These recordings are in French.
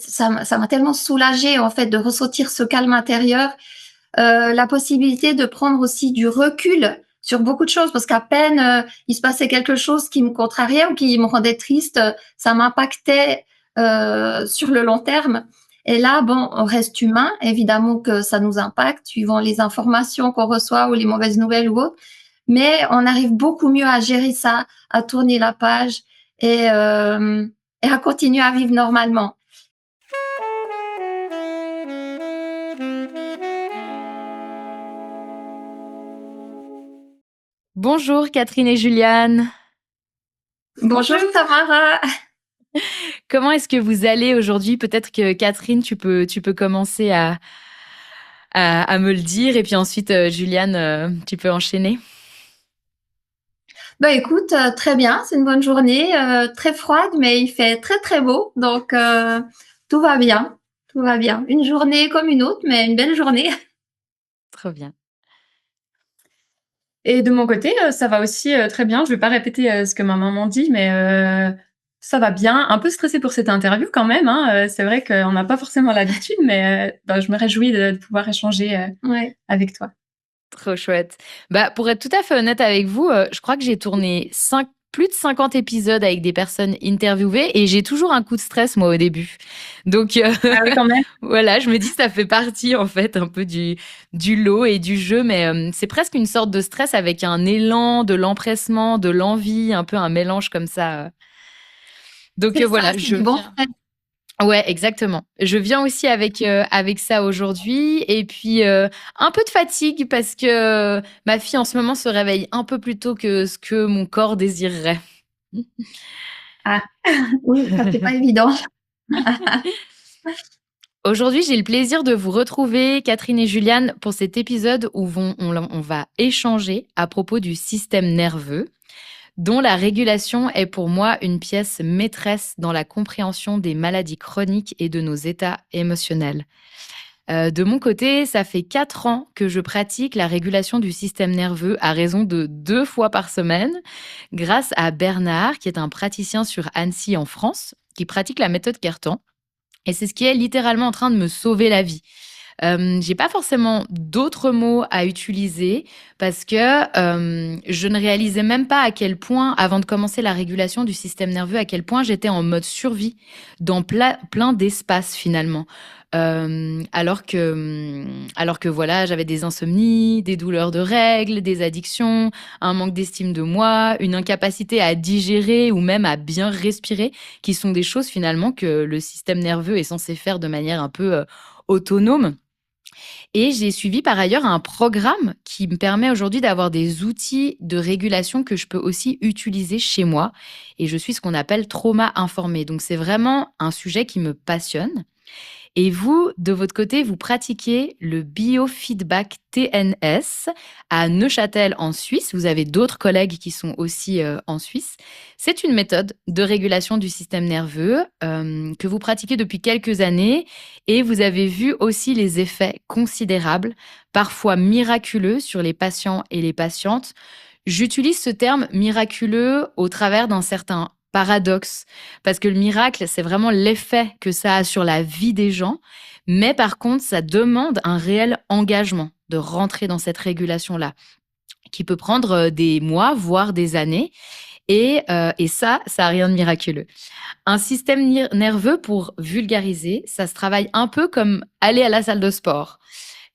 Ça m'a tellement soulagée, en fait, de ressentir ce calme intérieur, la possibilité de prendre aussi du recul sur beaucoup de choses parce qu'à peine, il se passait quelque chose qui me contrariait ou qui me rendait triste, ça m'impactait, sur le long terme et là, bon, on reste humain, évidemment que ça nous impacte suivant les informations qu'on reçoit ou les mauvaises nouvelles ou autres, mais on arrive beaucoup mieux à gérer ça, à tourner la page et et à continuer à vivre normalement. Bonjour Catherine et Juliane. Bonjour Tamara. Comment est-ce que vous allez aujourd'hui? Peut-être que Catherine, tu peux commencer à me le dire et puis ensuite, Juliane, tu peux enchaîner. Bah écoute, très bien, c'est une bonne journée, très froide, mais il fait très très beau, donc tout va bien, tout va bien. Une journée comme une autre, mais une belle journée. Trop bien. Et de mon côté, ça va aussi, très bien. Je vais pas répéter, ce que ma maman dit, mais ça va bien. Un peu stressée pour cette interview quand même, hein, c'est vrai qu'on n'a pas forcément l'habitude, mais bah, je me réjouis de pouvoir échanger, Ouais. avec toi. Trop chouette. Bah, pour être tout à fait honnête avec vous, je crois que j'ai tourné plus de 50 épisodes avec des personnes interviewées et j'ai toujours un coup de stress, moi, au début. Donc, Ah oui, quand même. voilà, je me dis que ça fait partie, en fait, un peu du lot et du jeu, mais c'est presque une sorte de stress avec un élan, de l'empressement, de l'envie, un peu un mélange comme ça. Donc, C'est ça, voilà, c'est je du bon viens. stress. Ouais, exactement. Je viens aussi avec ça aujourd'hui et puis, un peu de fatigue parce que, ma fille en ce moment se réveille un peu plus tôt que ce que mon corps désirerait. Ah, oui, ça c'est pas évident. Aujourd'hui, j'ai le plaisir de vous retrouver, Catherine et Juliane, pour cet épisode où on va échanger à propos du système nerveux, dont la régulation est pour moi une pièce maîtresse dans la compréhension des maladies chroniques et de nos états émotionnels. De mon côté, ça fait 4 ans que je pratique la régulation du système nerveux à raison de 2 fois par semaine, grâce à Bernard, qui est un praticien sur Annecy en France, qui pratique la méthode Kertan. Et c'est ce qui est littéralement en train de me sauver la vie. J'ai pas forcément d'autres mots à utiliser parce que, je ne réalisais même pas à quel point, avant de commencer la régulation du système nerveux, à quel point j'étais en mode survie dans plein d'espaces finalement. Alors que voilà, j'avais des insomnies, des douleurs de règles, des addictions, un manque d'estime de moi, une incapacité à digérer ou même à bien respirer, qui sont des choses finalement que le système nerveux est censé faire de manière un peu, autonome. Et j'ai suivi par ailleurs un programme qui me permet aujourd'hui d'avoir des outils de régulation que je peux aussi utiliser chez moi. Et je suis ce qu'on appelle trauma informée. Donc c'est vraiment un sujet qui me passionne. Et vous, de votre côté, vous pratiquez le biofeedback TNS à Neuchâtel en Suisse. Vous avez d'autres collègues qui sont aussi en Suisse. C'est une méthode de régulation du système nerveux que vous pratiquez depuis quelques années et vous avez vu aussi les effets considérables, parfois miraculeux sur les patients et les patientes. J'utilise ce terme miraculeux au travers d'un certain paradoxe, parce que le miracle, c'est vraiment l'effet que ça a sur la vie des gens, mais par contre, ça demande un réel engagement de rentrer dans cette régulation-là, qui peut prendre des mois, voire des années. Et ça a rien de miraculeux. Un système nerveux, pour vulgariser, ça se travaille un peu comme aller à la salle de sport.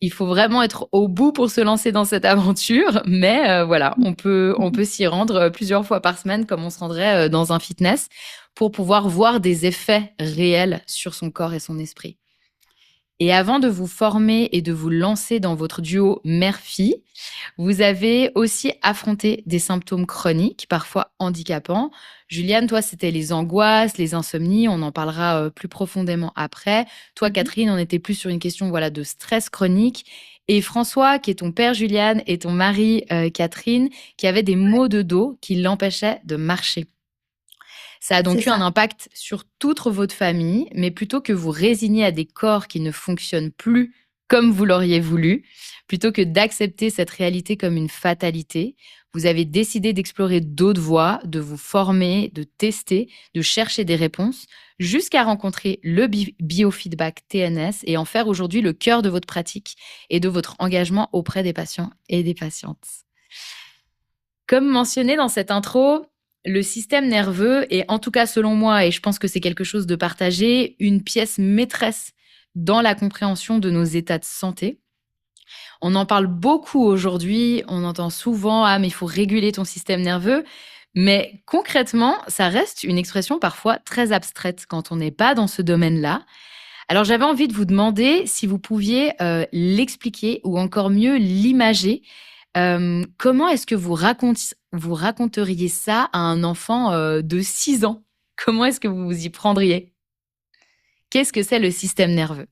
Il faut vraiment être au bout pour se lancer dans cette aventure, mais voilà, on peut s'y rendre plusieurs fois par semaine comme on se rendrait dans un fitness pour pouvoir voir des effets réels sur son corps et son esprit. Et avant de vous former et de vous lancer dans votre duo mère-fille, vous avez aussi affronté des symptômes chroniques, parfois handicapants. Juliane, toi, c'était les angoisses, les insomnies. On en parlera plus profondément après. Toi, Mmh. Catherine, on était plus sur une question voilà, de stress chronique. Et François, qui est ton père Juliane, et ton mari Catherine, qui avait des maux de dos qui l'empêchaient de marcher. Ça a C'est donc eu un ça. impact sur toute votre famille, mais plutôt que vous résigner à des corps qui ne fonctionnent plus comme vous l'auriez voulu, plutôt que d'accepter cette réalité comme une fatalité, vous avez décidé d'explorer d'autres voies, de vous former, de tester, de chercher des réponses, jusqu'à rencontrer le biofeedback TNS et en faire aujourd'hui le cœur de votre pratique et de votre engagement auprès des patients et des patientes. Comme mentionné dans cette intro, le système nerveux est, en tout cas selon moi, et je pense que c'est quelque chose de partagé, une pièce maîtresse dans la compréhension de nos états de santé. On en parle beaucoup aujourd'hui, on entend souvent « Ah, mais il faut réguler ton système nerveux », mais concrètement, ça reste une expression parfois très abstraite quand on n'est pas dans ce domaine-là. Alors j'avais envie de vous demander si vous pouviez l'expliquer ou encore mieux l'imager. Comment est-ce que vous raconteriez ça à un enfant de 6 ans? Comment est-ce que vous vous y prendriez? Qu'est-ce que c'est le système nerveux?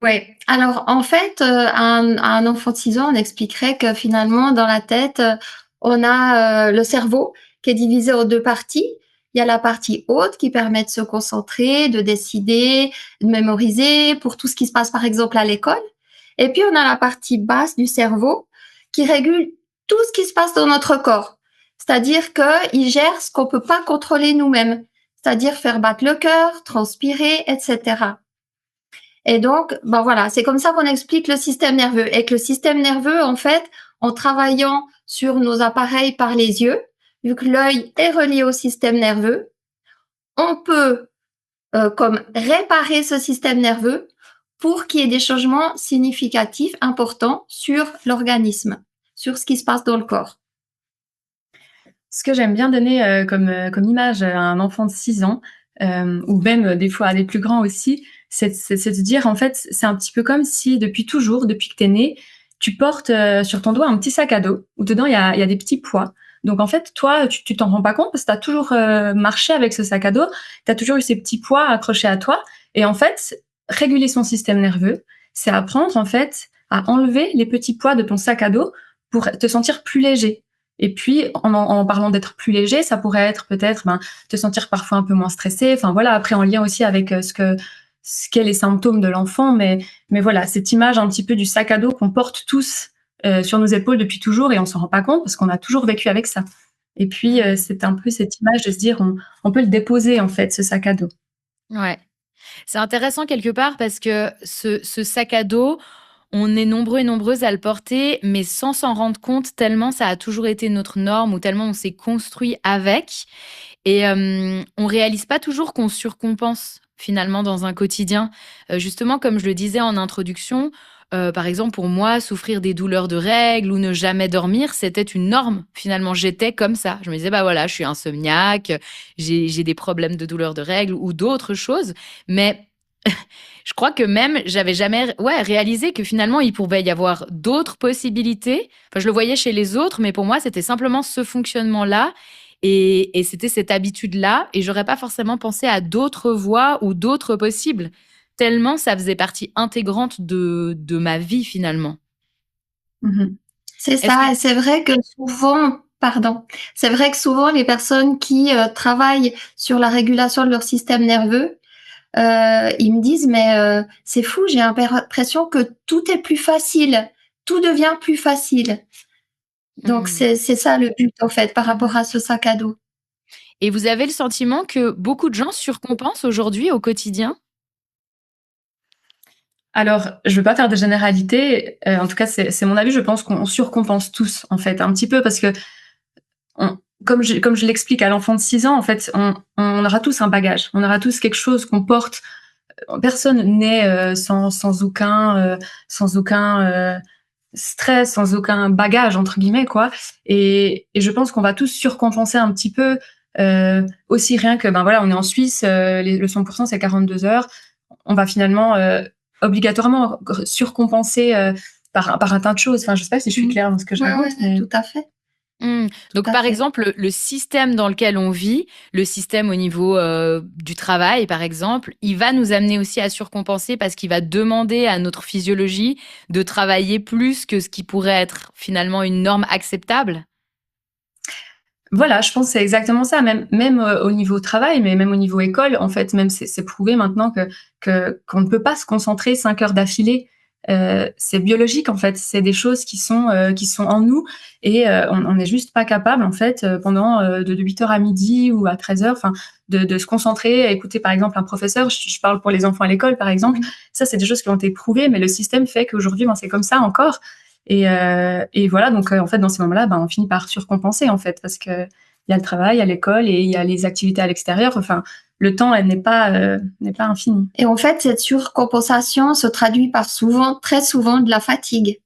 Ouais. Alors, en fait, à un enfant de 6 ans, on expliquerait que finalement, dans la tête, on a le cerveau qui est divisé en 2 parties. Il y a la partie haute qui permet de se concentrer, de décider, de mémoriser pour tout ce qui se passe, par exemple, à l'école. Et puis, on a la partie basse du cerveau qui régule tout ce qui se passe dans notre corps. C'est-à-dire qu'il gère ce qu'on peut pas contrôler nous-mêmes, c'est-à-dire faire battre le cœur, transpirer, etc. Et donc, ben voilà, c'est comme ça qu'on explique le système nerveux. Et que le système nerveux, en fait, en travaillant sur nos appareils par les yeux, vu que l'œil est relié au système nerveux, on peut comme réparer ce système nerveux pour qu'il y ait des changements significatifs, importants sur l'organisme, sur ce qui se passe dans le corps. Ce que j'aime bien donner comme image à un enfant de 6 ans, ou même des fois à des plus grands aussi, c'est de dire en fait, c'est un petit peu comme si depuis toujours, depuis que tu es né, tu portes sur ton doigt un petit sac à dos où dedans il y a des petits poids. Donc en fait, toi, tu t'en rends pas compte parce que tu as toujours marché avec ce sac à dos, tu as toujours eu ces petits poids accrochés à toi. Et en fait, réguler son système nerveux, c'est apprendre en fait à enlever les petits poids de ton sac à dos pour te sentir plus léger. Et puis, en parlant d'être plus léger, ça pourrait être peut-être te sentir parfois un peu moins stressé. Enfin voilà, après en lien aussi avec ce qu'est les symptômes de l'enfant, mais voilà, cette image un petit peu du sac à dos qu'on porte tous sur nos épaules depuis toujours et on s'en rend pas compte parce qu'on a toujours vécu avec ça. Et puis c'est un peu cette image de se dire on peut le déposer en fait, ce sac à dos. Ouais. C'est intéressant quelque part parce que ce sac à dos, on est nombreux et nombreuses à le porter, mais sans s'en rendre compte, tellement ça a toujours été notre norme ou tellement on s'est construit avec. Et on réalise pas toujours qu'on surcompense finalement dans un quotidien. Justement, comme je le disais en introduction, par exemple, pour moi, souffrir des douleurs de règles ou ne jamais dormir, c'était une norme. Finalement, j'étais comme ça. Je me disais, bah voilà, je suis insomniaque, j'ai des problèmes de douleurs de règles ou d'autres choses. Mais je crois que même, j'avais jamais réalisé que finalement, il pouvait y avoir d'autres possibilités. Enfin, je le voyais chez les autres, mais pour moi, c'était simplement ce fonctionnement-là. Et c'était cette habitude-là. Et j'aurais pas forcément pensé à d'autres voies ou d'autres possibles. Tellement ça faisait partie intégrante de ma vie finalement. Mmh. C'est Est-ce ça, que et c'est vrai que souvent, pardon, c'est vrai que souvent les personnes qui travaillent sur la régulation de leur système nerveux, ils me disent mais c'est fou, j'ai l'impression que tout est plus facile, tout devient plus facile. Donc c'est ça le but en fait par rapport à ce sac à dos. Et vous avez le sentiment que beaucoup de gens surcompensent aujourd'hui au quotidien? Alors, je veux pas faire de généralité, en tout cas c'est mon avis, je pense qu'on surcompense tous en fait, un petit peu parce que comme je l'explique à l'enfant de 6 ans, en fait, on aura tous un bagage, on aura tous quelque chose qu'on porte. Personne n'est sans aucun stress, sans aucun bagage entre guillemets quoi. Et je pense qu'on va tous surcompenser un petit peu aussi rien que voilà, on est en Suisse, le 100% c'est 42 heures. On va finalement obligatoirement surcompenser par un tas de choses. Enfin, je sais pas si je suis claire dans ce que je raconte. Ouais, tout à fait. Donc, Tout à par fait. exemple, le système dans lequel on vit, le système au niveau du travail, par exemple, il va nous amener aussi à surcompenser parce qu'il va demander à notre physiologie de travailler plus que ce qui pourrait être finalement une norme acceptable. Voilà, je pense que c'est exactement ça, même au niveau travail, mais même au niveau école, en fait, même c'est prouvé maintenant qu'on ne peut pas se concentrer 5 heures d'affilée c'est biologique en fait. C'est des choses qui sont en nous et on n'est juste pas capable en fait pendant de 8 heures à midi ou à 13 heures, enfin de se concentrer à écouter par exemple un professeur. Je parle pour les enfants à l'école par exemple. Ça c'est des choses qui ont été prouvées, mais le système fait qu'aujourd'hui c'est comme ça encore. Et voilà, donc en fait dans ces moments-là, on finit par surcompenser en fait parce que il y a le travail, il y a l'école et il y a les activités à l'extérieur. Enfin, le temps n'est pas infini. Et en fait, cette surcompensation se traduit par très souvent de la fatigue.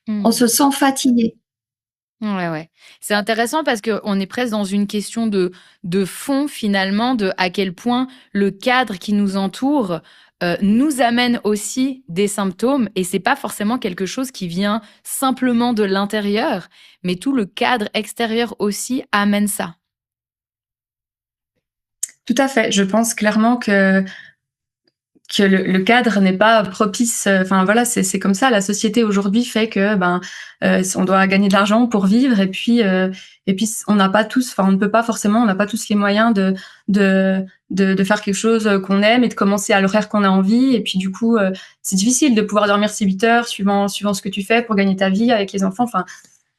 On se sent fatigué. Ouais. C'est intéressant parce qu'on est presque dans une question de fond finalement, de à quel point le cadre qui nous entoure nous amène aussi des symptômes et c'est pas forcément quelque chose qui vient simplement de l'intérieur, mais tout le cadre extérieur aussi amène ça. Tout à fait. Je pense clairement que le cadre n'est pas propice. Enfin voilà, c'est comme ça. La société aujourd'hui fait que on doit gagner de l'argent pour vivre et puis on n'a pas tous, enfin on ne peut pas forcément, on n'a pas tous les moyens de faire quelque chose qu'on aime et de commencer à l'horaire qu'on a envie. Et puis du coup, c'est difficile de pouvoir dormir 6-8 heures suivant ce que tu fais pour gagner ta vie avec les enfants. Enfin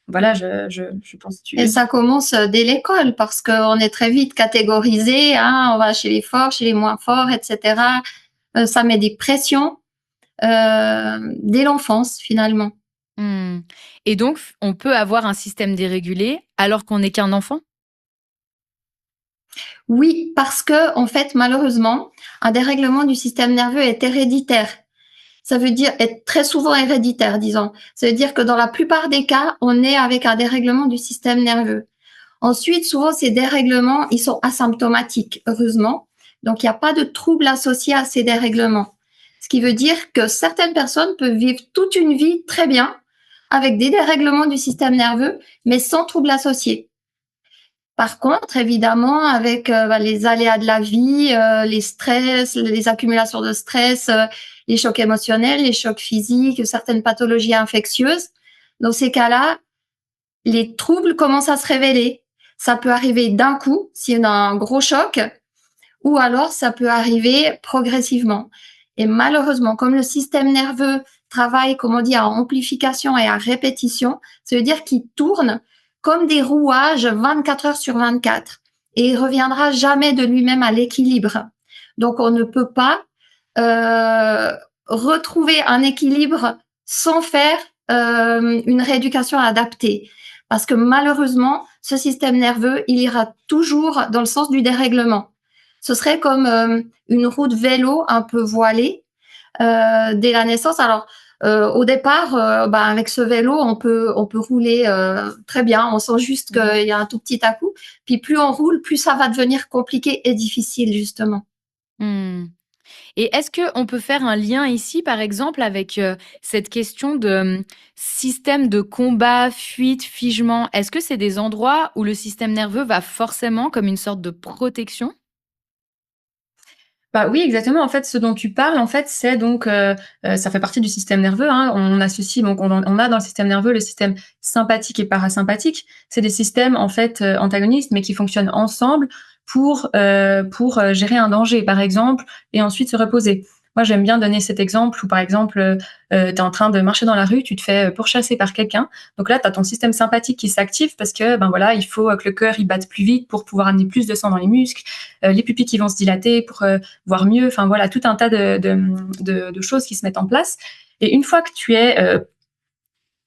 voilà, je pense. Et ça commence dès l'école parce qu'on est très vite catégorisé. On va chez les forts, chez les moins forts, etc. Ça met des pressions dès l'enfance, finalement. Et donc, on peut avoir un système dérégulé alors qu'on n'est qu'un enfant? Oui, parce que, en fait, malheureusement, un dérèglement du système nerveux est héréditaire. Ça veut dire être très souvent héréditaire, disons. Ça veut dire que dans la plupart des cas, on est avec un dérèglement du système nerveux. Ensuite, souvent, ces dérèglements, ils sont asymptomatiques, heureusement. Donc, il n'y a pas de troubles associés à ces dérèglements. Ce qui veut dire que certaines personnes peuvent vivre toute une vie très bien avec des dérèglements du système nerveux, mais sans troubles associés. Par contre, évidemment, avec les aléas de la vie, les stress, les accumulations de stress, les chocs émotionnels, les chocs physiques, certaines pathologies infectieuses, dans ces cas-là, les troubles commencent à se révéler. Ça peut arriver d'un coup, si on a un gros choc, ou alors ça peut arriver progressivement. Et malheureusement, comme le système nerveux travaille, comme on dit, à amplification et à répétition, ça veut dire qu'il tourne comme des rouages 24 heures sur 24 et il reviendra jamais de lui-même à l'équilibre. Donc, on ne peut pas retrouver un équilibre sans faire une rééducation adaptée. Parce que malheureusement, ce système nerveux, il ira toujours dans le sens du dérèglement. Ce serait comme une roue de vélo un peu voilée dès la naissance. Alors, au départ, avec ce vélo, on peut rouler très bien. On sent juste qu'il y a un tout petit à-coup. Puis plus on roule, plus ça va devenir compliqué et difficile, justement. Et est-ce qu'on peut faire un lien ici, par exemple, avec cette question de système de combat, fuite, figement? Est-ce que c'est des endroits où le système nerveux va forcément comme une sorte de protection? Oui, exactement. En fait, ce dont tu parles, en fait, c'est donc, ça fait partie du système nerveux, hein. On associe donc on a dans le système nerveux le système sympathique et parasympathique. C'est des systèmes, en fait, antagonistes, mais qui fonctionnent ensemble pour gérer un danger, par exemple, et ensuite se reposer. Moi, j'aime bien donner cet exemple où, par exemple, tu es en train de marcher dans la rue, tu te fais pourchasser par quelqu'un. Donc là, tu as ton système sympathique qui s'active parce que, voilà, il faut que le cœur, il batte plus vite pour pouvoir amener plus de sang dans les muscles, les pupilles qui vont se dilater pour voir mieux. Enfin, voilà, tout un tas de choses qui se mettent en place. Et une fois que tu es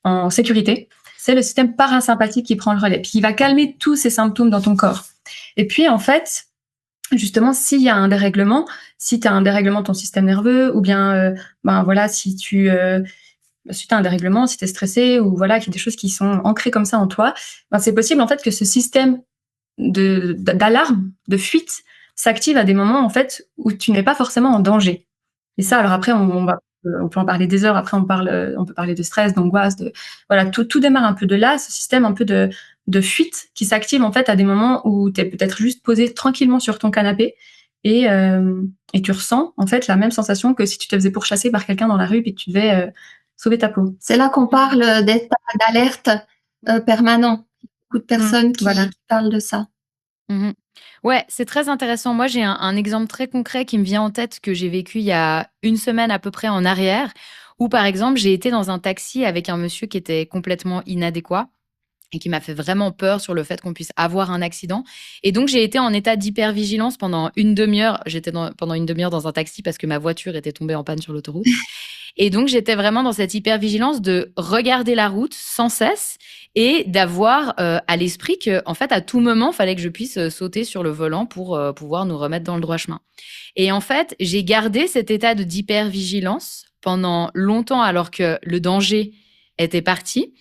en sécurité, c'est le système parasympathique qui prend le relais, puis il va calmer tous ces symptômes dans ton corps. Et puis, en fait, justement, s'il y a un dérèglement, si tu as un dérèglement de ton système nerveux, ou bien, voilà, si tu as un dérèglement, si tu es stressé, ou voilà, qu'il y a des choses qui sont ancrées comme ça en toi, c'est possible, en fait, que ce système d'alarme, de fuite, s'active à des moments, en fait, où tu n'es pas forcément en danger. Et ça, alors après, on peut en parler des heures. Après, on peut parler de stress, d'angoisse, voilà, tout démarre un peu de là, ce système un peu de fuite qui s'active en fait à des moments où tu es peut-être juste posé tranquillement sur ton canapé et tu ressens en fait la même sensation que si tu te faisais pourchasser par quelqu'un dans la rue et que tu devais sauver ta peau. C'est là qu'on parle d'état d'alerte permanent. Beaucoup de personnes qui parlent de ça. Ouais, c'est très intéressant. Moi, j'ai un exemple très concret qui me vient en tête que j'ai vécu il y a une semaine à peu près en arrière, Ou par exemple, j'ai été dans un taxi avec un monsieur qui était complètement inadéquat et qui m'a fait vraiment peur sur le fait qu'on puisse avoir un accident. Et donc, j'ai été en état d'hypervigilance pendant une demi-heure. Pendant une demi-heure dans un taxi parce que ma voiture était tombée en panne sur l'autoroute. Et donc, j'étais vraiment dans cette hypervigilance de regarder la route sans cesse et d'avoir à l'esprit que, en fait, à tout moment, il fallait que je puisse sauter sur le volant pour pouvoir nous remettre dans le droit chemin. Et en fait, j'ai gardé cet état d'hypervigilance pendant longtemps alors que le danger était parti.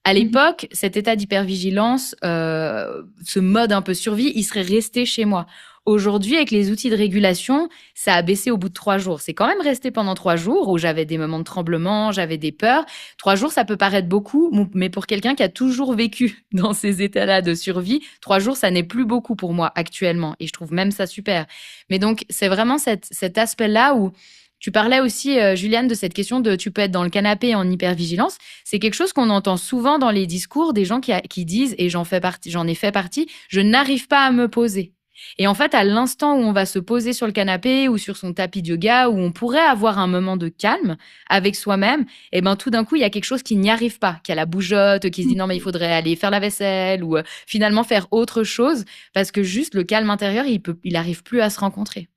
À l'époque, cet état d'hypervigilance, ce mode un peu survie, il serait resté chez moi. Aujourd'hui, avec les outils de régulation, ça a baissé au bout de 3 jours. C'est quand même resté pendant 3 jours où j'avais des moments de tremblement, j'avais des peurs. 3 jours, ça peut paraître beaucoup, mais pour quelqu'un qui a toujours vécu dans ces états-là de survie, 3 jours, ça n'est plus beaucoup pour moi actuellement. Et je trouve même ça super. Mais donc, c'est vraiment cet aspect-là où tu parlais aussi, Juliane, de cette question de tu peux être dans le canapé en hypervigilance. C'est quelque chose qu'on entend souvent dans les discours des gens qui disent, et j'en ai fait partie, je n'arrive pas à me poser. Et en fait, à l'instant où on va se poser sur le canapé ou sur son tapis de yoga, où on pourrait avoir un moment de calme avec soi-même, et ben tout d'un coup, il y a quelque chose qui n'y arrive pas, qui a la bougeotte, qui se dit non, mais il faudrait aller faire la vaisselle ou finalement faire autre chose parce que juste le calme intérieur, il arrive plus à se rencontrer.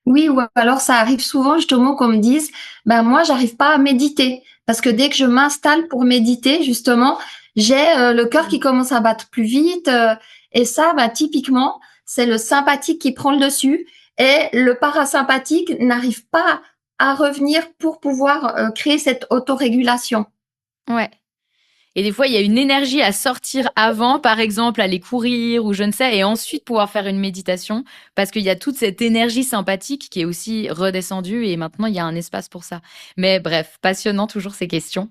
Oui, ou alors ça arrive souvent justement qu'on me dise, ben moi j'arrive pas à méditer parce que dès que je m'installe pour méditer justement, j'ai le cœur qui commence à battre plus vite et ça, bah, typiquement, c'est le sympathique qui prend le dessus et le parasympathique n'arrive pas à revenir pour pouvoir créer cette autorégulation. Ouais. Et des fois, il y a une énergie à sortir avant, par exemple, aller courir ou je ne sais, et ensuite pouvoir faire une méditation, parce qu'il y a toute cette énergie sympathique qui est aussi redescendue, et maintenant, il y a un espace pour ça. Mais bref, passionnant toujours ces questions.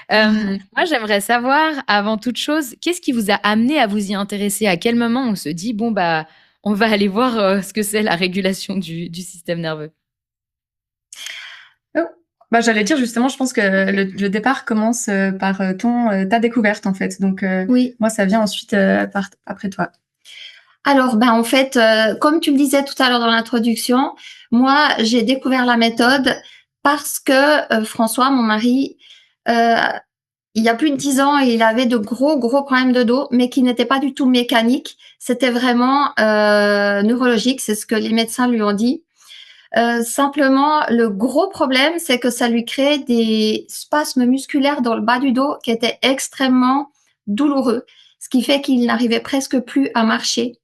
Moi, j'aimerais savoir, avant toute chose, qu'est-ce qui vous a amené à vous y intéresser? À quel moment on se dit, bon, bah, on va aller voir ce que c'est la régulation du système nerveux? Oh, bah, j'allais dire justement, je pense que le départ commence par ta découverte en fait. Donc Oui. moi, ça vient ensuite après toi. Alors, ben, en fait, comme tu le disais tout à l'heure dans l'introduction, moi, j'ai découvert la méthode parce que François, mon mari, euh, il y a plus de 10 ans, il avait de gros, gros problèmes de dos, mais qui n'étaient pas du tout mécaniques. C'était vraiment neurologique, c'est ce que les médecins lui ont dit. Simplement, le gros problème, c'est que ça lui créait des spasmes musculaires dans le bas du dos qui étaient extrêmement douloureux, ce qui fait qu'il n'arrivait presque plus à marcher.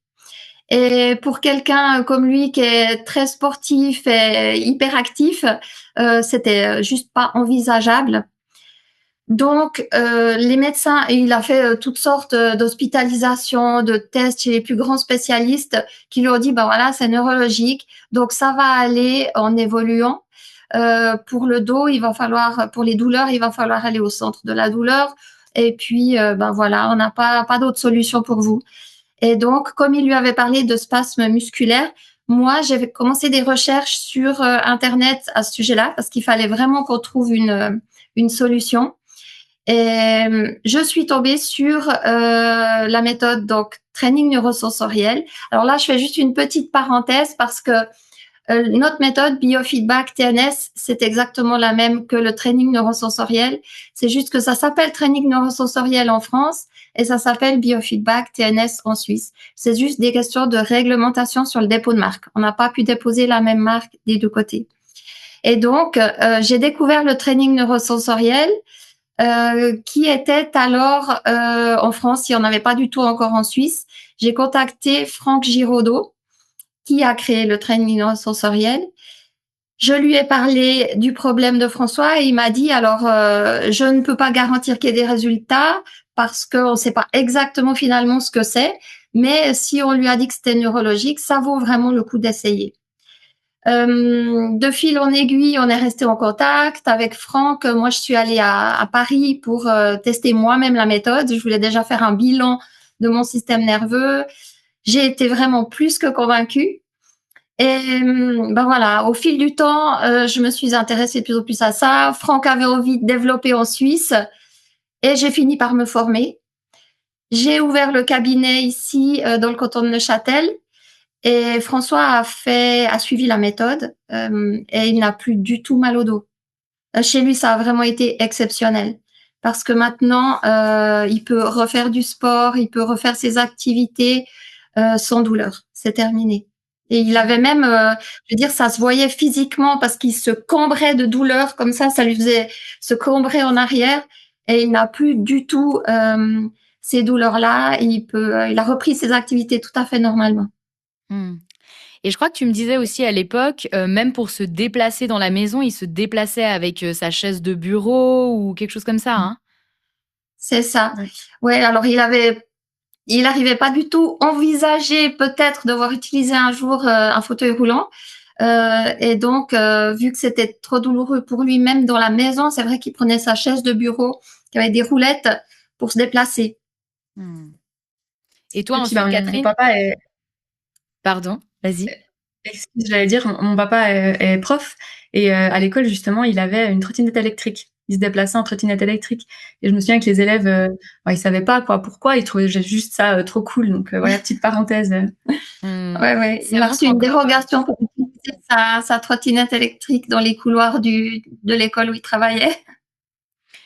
Et pour quelqu'un comme lui qui est très sportif et hyperactif, c'était juste pas envisageable. Donc, les médecins, et il a fait toutes sortes d'hospitalisations, de tests chez les plus grands spécialistes qui lui ont dit, ben voilà, c'est neurologique, donc ça va aller en évoluant. Pour le dos, pour les douleurs, il va falloir aller au centre de la douleur. Et puis, ben voilà, on n'a pas d'autre solution pour vous. Et donc, comme il lui avait parlé de spasmes musculaires, moi, j'ai commencé des recherches sur Internet à ce sujet-là parce qu'il fallait vraiment qu'on trouve une solution. Et je suis tombée sur la méthode donc training neurosensoriel. Alors là, je fais juste une petite parenthèse parce que notre méthode biofeedback TNS, c'est exactement la même que le training neurosensoriel. C'est juste que ça s'appelle training neurosensoriel en France et ça s'appelle biofeedback TNS en Suisse. C'est juste des questions de réglementation sur le dépôt de marque. On n'a pas pu déposer la même marque des deux côtés. Et donc, j'ai découvert le training neurosensoriel qui était alors en France, il n'y en avait pas du tout encore en Suisse. J'ai contacté Franck Giraudot, qui a créé le training neurosensoriel. Je lui ai parlé du problème de François et il m'a dit, alors, je ne peux pas garantir qu'il y ait des résultats parce qu'on ne sait pas exactement finalement ce que c'est, mais si on lui a dit que c'était neurologique, ça vaut vraiment le coup d'essayer. De fil en aiguille, on est resté en contact avec Franck. Moi, je suis allée à Paris pour tester moi-même la méthode. Je voulais déjà faire un bilan de mon système nerveux. J'ai été vraiment plus que convaincue. Et ben voilà, au fil du temps, je me suis intéressée de plus en plus à ça. Franck avait envie de développer en Suisse et j'ai fini par me former. J'ai ouvert le cabinet ici dans le canton de Neuchâtel. Et François a suivi la méthode et il n'a plus du tout mal au dos. Chez lui, ça a vraiment été exceptionnel parce que maintenant, il peut refaire du sport, il peut refaire ses activités, sans douleur. C'est terminé et il avait même, je veux dire, ça se voyait physiquement parce qu'il se cambrait de douleur comme ça lui faisait se cambrer en arrière et il n'a plus du tout, ces douleurs-là et il a repris ses activités tout à fait normalement. Mmh. Et je crois que tu me disais aussi à l'époque, même pour se déplacer dans la maison, il se déplaçait avec, sa chaise de bureau ou quelque chose comme ça, hein? C'est ça. Ouais. Ouais, alors il arrivait pas du tout envisager peut-être devoir utiliser un jour, un fauteuil roulant, et donc vu que c'était trop douloureux pour lui, même dans la maison, c'est vrai qu'il prenait sa chaise de bureau qui avait des roulettes pour se déplacer. Mmh. Et toi Et puis, ensuite, bah, mon Catherine? papa est Pardon, vas-y. excuse, j'allais dire, mon papa est prof et à l'école, justement, il avait une trottinette électrique. Il se déplaçait en trottinette électrique et je me souviens que les élèves, bah, ils savaient pas quoi, pourquoi, ils trouvaient juste ça, trop cool donc voilà, petite parenthèse. Mmh. Ouais, ouais, Ça il a reçu montre une encore, dérogation pour utiliser sa trottinette électrique dans les couloirs de l'école où il travaillait.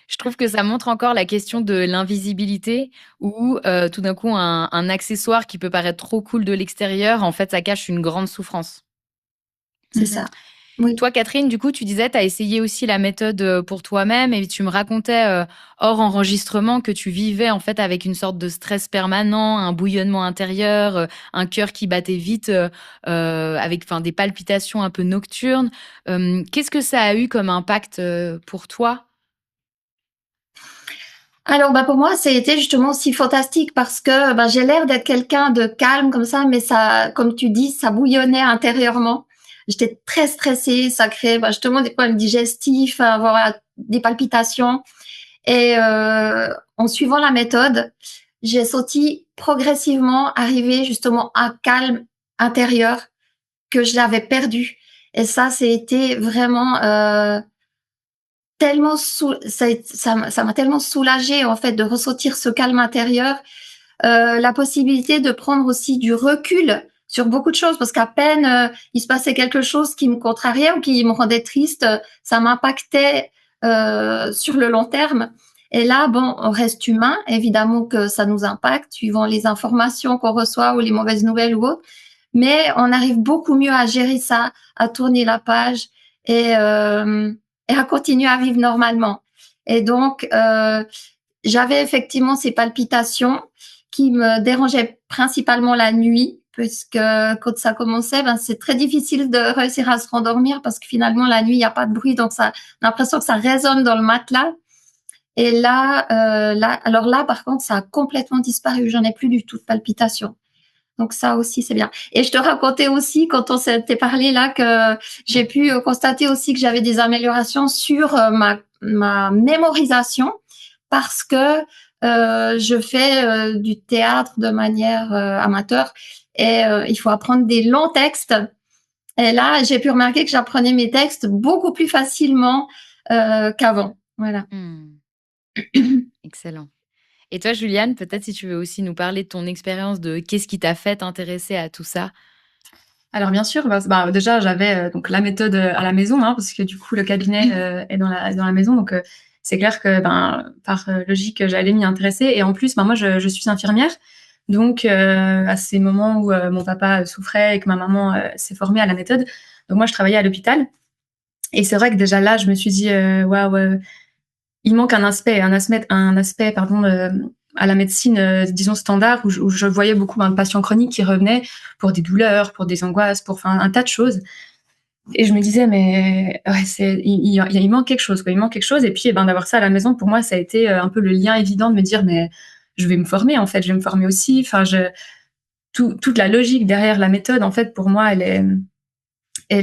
je trouve que ça montre encore la question de l'invisibilité où, tout d'un coup un accessoire qui peut paraître trop cool de l'extérieur, en fait, ça cache une grande souffrance. C'est Mmh. ça. Oui. Toi, Catherine, du coup, tu disais, tu as essayé aussi la méthode, pour toi-même et tu me racontais, hors enregistrement que tu vivais, en fait, avec une sorte de stress permanent, un bouillonnement intérieur, un cœur qui battait vite, avec enfin, des palpitations un peu nocturnes. Qu'est-ce que ça a eu comme impact, pour toi? Alors, bah, pour moi, c'était justement aussi fantastique parce que, bah, j'ai l'air d'être quelqu'un de calme comme ça, mais ça, comme tu dis, ça bouillonnait intérieurement. J'étais très stressée, ça créait, bah, justement des problèmes digestifs, voilà, des palpitations et en suivant la méthode, j'ai senti progressivement arriver justement un calme intérieur que j'avais perdu et ça, c'était vraiment, tellement ça m'a tellement soulagée, en fait, de ressentir ce calme intérieur, la possibilité de prendre aussi du recul sur beaucoup de choses parce qu'à peine, il se passait quelque chose qui me contrariait ou qui me rendait triste, ça m'impactait, sur le long terme et là, bon, on reste humain, évidemment que ça nous impacte suivant les informations qu'on reçoit ou les mauvaises nouvelles ou autres, mais on arrive beaucoup mieux à gérer ça, à tourner la page et et à continuer à vivre normalement et donc j'avais effectivement ces palpitations qui me dérangeaient principalement la nuit puisque quand ça commençait, ben, c'est très difficile de réussir à se rendormir parce que finalement la nuit, il y a pas de bruit donc ça on a l'impression que ça résonne dans le matelas et là, par contre, ça a complètement disparu. J'en ai plus du tout de palpitations. Donc ça aussi, c'est bien. Et je te racontais aussi quand on s'était parlé là que j'ai pu constater aussi que j'avais des améliorations sur ma mémorisation parce que je fais du théâtre de manière amateur et il faut apprendre des longs textes. Et là, j'ai pu remarquer que j'apprenais mes textes beaucoup plus facilement qu'avant. Voilà. Mmh. Excellent. Et toi, Juliane, peut-être si tu veux aussi nous parler de ton expérience de qu'est-ce qui t'a fait t'intéresser à tout ça? Alors bien sûr, bah, déjà j'avais, donc la méthode, à la maison, hein, parce que du coup le cabinet, est dans la maison donc c'est clair que, ben, par, logique, j'allais m'y intéresser et en plus, ben, moi je suis infirmière donc à ces moments où, mon papa souffrait et que ma maman, s'est formée à la méthode, donc moi je travaillais à l'hôpital et c'est vrai que déjà là, je me suis dit: «Waouh, il manque un aspect pardon, à la médecine, disons standard où je voyais beaucoup, ben, de patients chroniques qui revenaient pour des douleurs, pour des angoisses, pour enfin un tas de choses et je me disais: «Mais ouais, il manque quelque chose, quoi, il manque quelque chose» et puis, eh ben, d'avoir ça à la maison pour moi, ça a été, un peu le lien évident de me dire: «Mais je vais me former, en fait, je vais me former aussi». Enfin toute la logique derrière la méthode, en fait, pour moi, elle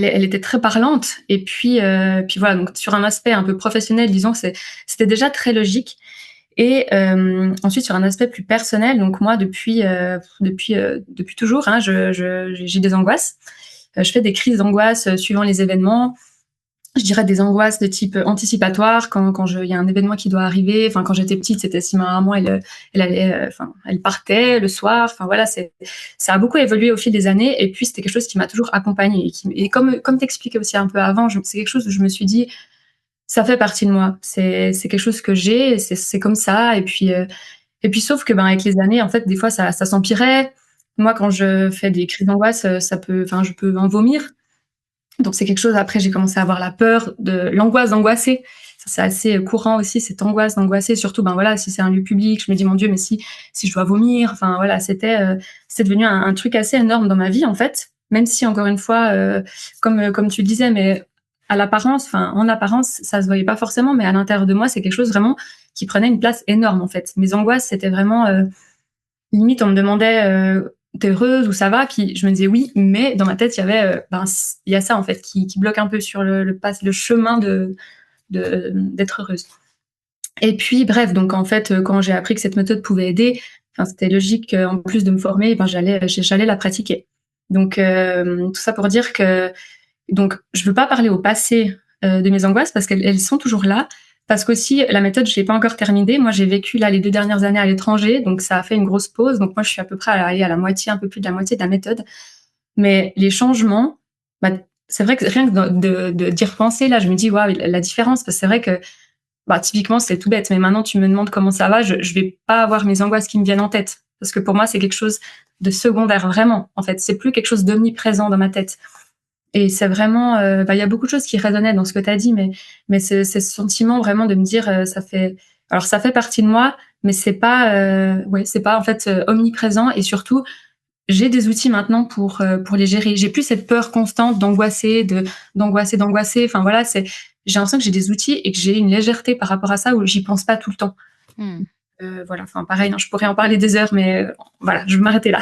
était très parlante et puis voilà, donc sur un aspect un peu professionnel, disons, c'était déjà très logique et ensuite sur un aspect plus personnel, donc moi depuis toujours, hein, j'ai des angoisses. Je fais des crises d'angoisse, suivant les événements. Je dirais des angoisses de type anticipatoire quand il y a un événement qui doit arriver. Enfin, quand j'étais petite, c'était si ma maman elle allait, enfin, elle partait le soir. Enfin voilà, ça a beaucoup évolué au fil des années. Et puis c'était quelque chose qui m'a toujours accompagnée et comme t'expliquais aussi un peu avant, c'est quelque chose où je me suis dit ça fait partie de moi. C'est quelque chose que j'ai, et c'est comme ça. Et puis sauf que ben avec les années, en fait, des fois ça s'empirait. Moi, quand je fais des crises d'angoisse, je peux en vomir. Donc c'est quelque chose. Après, j'ai commencé à avoir la peur de l'angoisse d'angoisser. Ça, c'est assez courant aussi, cette angoisse d'angoisser. Surtout, ben voilà, si c'est un lieu public, je me dis mon Dieu, mais si je dois vomir. Enfin voilà, c'est devenu un truc assez énorme dans ma vie en fait. Même si encore une fois, comme tu le disais, mais à l'apparence, enfin en apparence, ça se voyait pas forcément, mais à l'intérieur de moi, c'est quelque chose vraiment qui prenait une place énorme en fait. Mes angoisses, c'était vraiment limite, on me demandait t'es heureuse ou ça va, puis je me disais oui, mais dans ma tête il y avait il y a ça en fait qui bloque un peu sur le chemin d'être heureuse. Et puis bref, donc en fait quand j'ai appris que cette méthode pouvait aider, enfin c'était logique en plus de me former, ben j'allais la pratiquer. Donc tout ça pour dire que donc je veux pas parler au passé de mes angoisses parce qu'elles sont toujours là. Parce qu'aussi, la méthode, je l'ai pas encore terminée. Moi, j'ai vécu là les 2 dernières années à l'étranger, donc ça a fait une grosse pause. Donc moi, je suis à peu près allée à la moitié, un peu plus de la moitié de la méthode. Mais les changements, bah, c'est vrai que rien que d'y repenser, là, je me dis, waouh, la différence. Parce que c'est vrai que, bah, typiquement, c'est tout bête. Mais maintenant, tu me demandes comment ça va, je vais pas avoir mes angoisses qui me viennent en tête. Parce que pour moi, c'est quelque chose de secondaire, vraiment. En fait, c'est plus quelque chose d'omniprésent dans ma tête. Et c'est vraiment, il y a beaucoup de choses qui résonnaient dans ce que tu as dit, mais ce sentiment vraiment de me dire, ça fait partie de moi, mais c'est pas en fait omniprésent. Et surtout, j'ai des outils maintenant pour les gérer. J'ai plus cette peur constante d'angoisser. Enfin voilà, j'ai l'impression que j'ai des outils et que j'ai une légèreté par rapport à ça où j'y pense pas tout le temps. Mmh. Voilà, enfin pareil, hein, je pourrais en parler des heures, mais voilà, je vais m'arrêter là.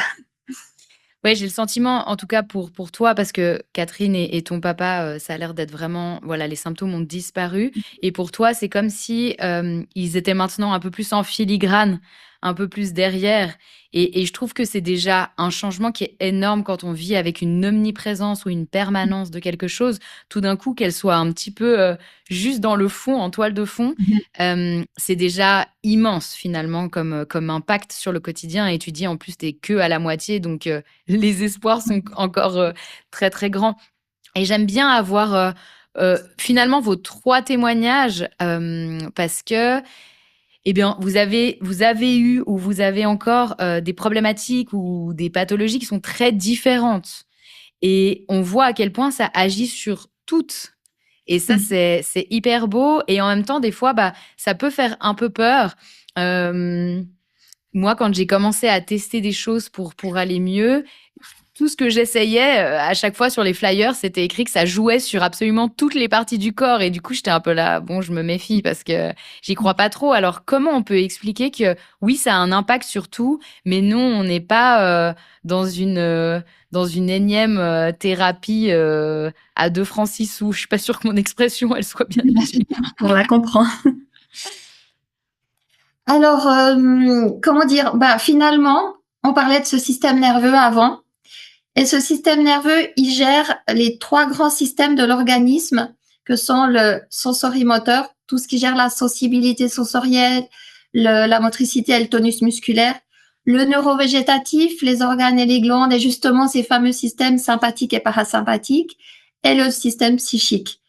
Ouais, j'ai le sentiment, en tout cas pour toi, parce que Catherine et ton papa, ça a l'air d'être vraiment, voilà, les symptômes ont disparu. Et pour toi, c'est comme si ils étaient maintenant un peu plus en filigrane, un peu plus derrière. Et je trouve que c'est déjà un changement qui est énorme quand on vit avec une omniprésence ou une permanence de quelque chose. Tout d'un coup, qu'elle soit un petit peu juste dans le fond, en toile de fond, c'est déjà immense finalement comme impact sur le quotidien. Et tu dis en plus, t'es que à la moitié, donc les espoirs sont encore très très grands. Et j'aime bien avoir finalement vos 3 témoignages parce que eh bien, vous avez eu ou vous avez encore des problématiques ou des pathologies qui sont très différentes. Et on voit à quel point ça agit sur toutes. Et ça, c'est hyper beau. Et en même temps, des fois, bah, ça peut faire un peu peur. Moi, quand j'ai commencé à tester des choses pour aller mieux, tout ce que j'essayais, à chaque fois sur les flyers, c'était écrit que ça jouait sur absolument toutes les parties du corps. Et du coup, j'étais un peu là, bon, je me méfie parce que j'y crois pas trop. Alors, comment on peut expliquer que oui, ça a un impact sur tout, mais non, on n'est pas dans une énième thérapie à 2 francs 6 sous. Je suis pas sûre que mon expression, elle soit bien utile. On la comprend. Alors, comment dire? Bah, finalement, on parlait de ce système nerveux avant. Et ce système nerveux, il gère les 3 grands systèmes de l'organisme, que sont le sensorimoteur, tout ce qui gère la sensibilité sensorielle, la motricité et le tonus musculaire, le neurovégétatif, les organes et les glandes, et justement ces fameux systèmes sympathiques et parasympathiques, et le système psychique.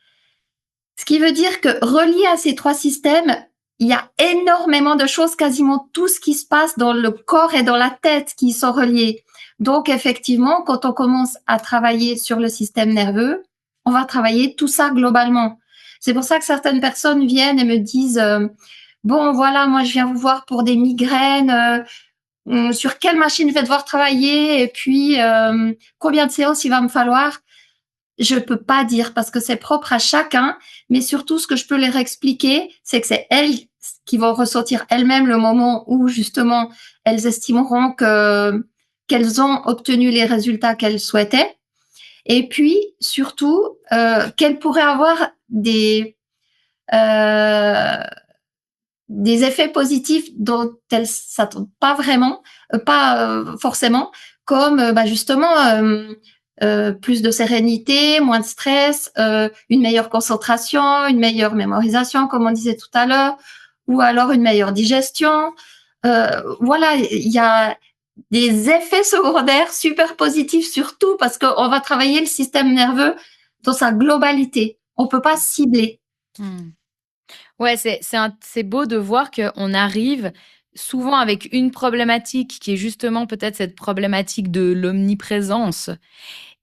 Ce qui veut dire que relié à ces 3 systèmes, il y a énormément de choses, quasiment tout ce qui se passe dans le corps et dans la tête qui sont reliés. Donc, effectivement, quand on commence à travailler sur le système nerveux, on va travailler tout ça globalement. C'est pour ça que certaines personnes viennent et me disent bon, voilà, moi, je viens vous voir pour des migraines. Sur quelle machine je vais devoir travailler et puis combien de séances il va me falloir. Je peux pas dire parce que c'est propre à chacun, mais surtout ce que je peux leur expliquer, c'est que c'est elles qui vont ressentir elles-mêmes le moment où justement elles estimeront qu'elles ont obtenu les résultats qu'elles souhaitaient. Et puis surtout qu'elles pourraient avoir euh, des effets positifs dont elles s'attendent pas vraiment, pas forcément, comme justement plus de sérénité, moins de stress, une meilleure concentration, une meilleure mémorisation, comme on disait tout à l'heure, ou alors une meilleure digestion. Voilà, il y a des effets secondaires super positifs surtout parce qu'on va travailler le système nerveux dans sa globalité. On peut pas cibler. Ouais, c'est beau de voir qu'on arrive souvent avec une problématique qui est justement peut-être cette problématique de l'omniprésence.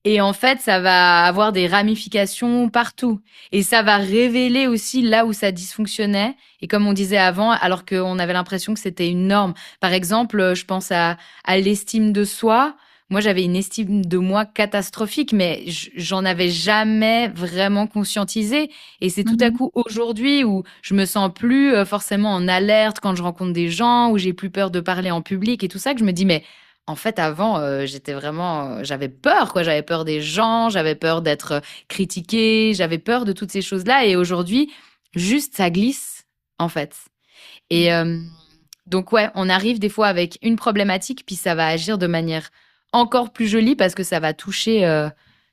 Et en fait, ça va avoir des ramifications partout. Et ça va révéler aussi là où ça dysfonctionnait. Et comme on disait avant, alors qu'on avait l'impression que c'était une norme. Par exemple, je pense à l'estime de soi. Moi, j'avais une estime de moi catastrophique, mais j'en avais jamais vraiment conscientisé. Et c'est tout à Mhm. coup aujourd'hui où je me sens plus forcément en alerte quand je rencontre des gens, où j'ai plus peur de parler en public et tout ça, que je me dis, mais en fait, avant, j'étais vraiment, j'avais peur, quoi. J'avais peur des gens, j'avais peur d'être critiquée, j'avais peur de toutes ces choses-là. Et aujourd'hui, juste ça glisse, en fait. Et donc, ouais, on arrive des fois avec une problématique, puis ça va agir de manière encore plus jolie parce que ça va toucher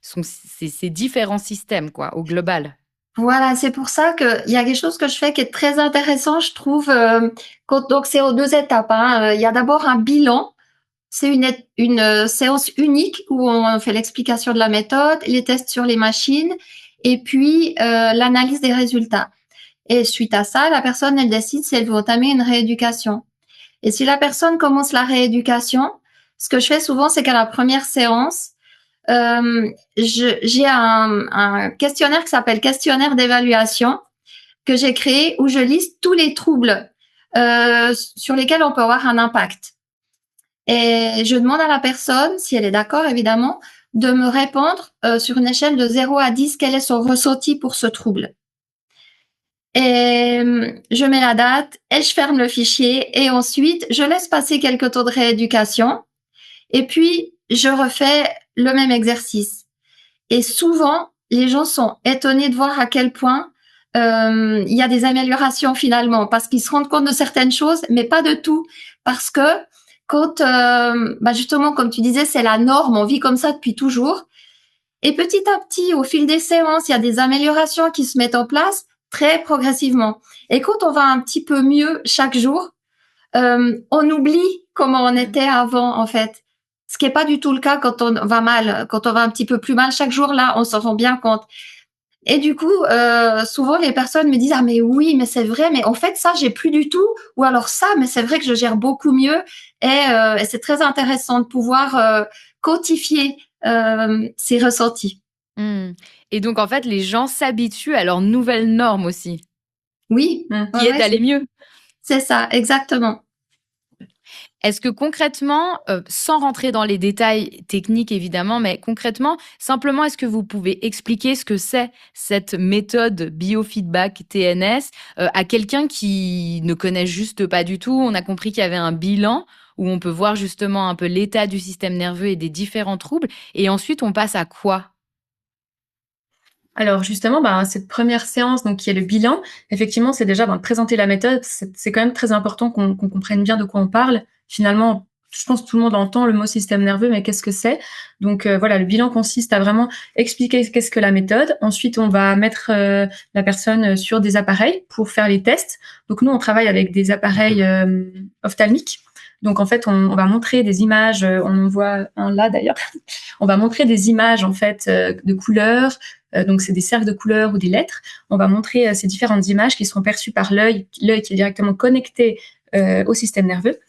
ces différents systèmes, quoi, au global. Voilà, c'est pour ça qu'il y a quelque chose que je fais qui est très intéressant, je trouve. Donc, c'est aux deux étapes, hein. Il y a d'abord un bilan. C'est une séance unique où on fait l'explication de la méthode, les tests sur les machines et puis l'analyse des résultats. Et suite à ça, la personne, elle décide si elle veut entamer une rééducation. Et si la personne commence la rééducation, ce que je fais souvent, c'est qu'à la première séance, j'ai un questionnaire qui s'appelle questionnaire d'évaluation que j'ai créé où je liste tous les troubles sur lesquels on peut avoir un impact. Et je demande à la personne, si elle est d'accord évidemment, de me répondre sur une échelle de 0 à 10, quel est son ressenti pour ce trouble. Et je mets la date et je ferme le fichier et ensuite je laisse passer quelques taux de rééducation et puis je refais le même exercice. Et souvent, les gens sont étonnés de voir à quel point il y a des améliorations finalement, parce qu'ils se rendent compte de certaines choses, mais pas de tout. Parce que quand, justement, comme tu disais, c'est la norme, on vit comme ça depuis toujours. Et petit à petit, au fil des séances, il y a des améliorations qui se mettent en place très progressivement. Et quand on va un petit peu mieux chaque jour, on oublie comment on était avant, en fait. Ce qui n'est pas du tout le cas quand on va mal. Quand on va un petit peu plus mal chaque jour, là, on s'en rend bien compte. Et du coup, souvent les personnes me disent ah mais oui, mais c'est vrai, mais en fait ça j'ai plus du tout. Ou alors ça, mais c'est vrai que je gère beaucoup mieux. Et c'est très intéressant de pouvoir quantifier ces ressentis. Hmm. Et donc, en fait, les gens s'habituent à leurs nouvelles normes aussi, Oui, qui est ouais, d'aller mieux. c'est ça, exactement. Est-ce que concrètement, sans rentrer dans les détails techniques évidemment, mais concrètement, simplement, est-ce que vous pouvez expliquer ce que c'est cette méthode biofeedback TNS à quelqu'un qui ne connaît juste pas du tout? On a compris qu'il y avait un bilan où on peut voir justement un peu l'état du système nerveux et des différents troubles. Et ensuite, on passe à quoi? Alors justement, cette première séance, donc qui est le bilan, effectivement, c'est déjà de présenter la méthode. C'est quand même très important qu'on comprenne bien de quoi on parle. Finalement, je pense que tout le monde entend le mot système nerveux, mais qu'est-ce que c'est? Donc voilà, le bilan consiste à vraiment expliquer qu'est-ce que la méthode. Ensuite, on va mettre la personne sur des appareils pour faire les tests. Donc nous, on travaille avec des appareils ophtalmiques. Donc en fait, on va montrer des images, on en voit un là d'ailleurs. On va montrer des images en fait de couleurs. Donc c'est des cercles de couleurs ou des lettres. On va montrer ces différentes images qui sont perçues par l'œil qui est directement connecté au système nerveux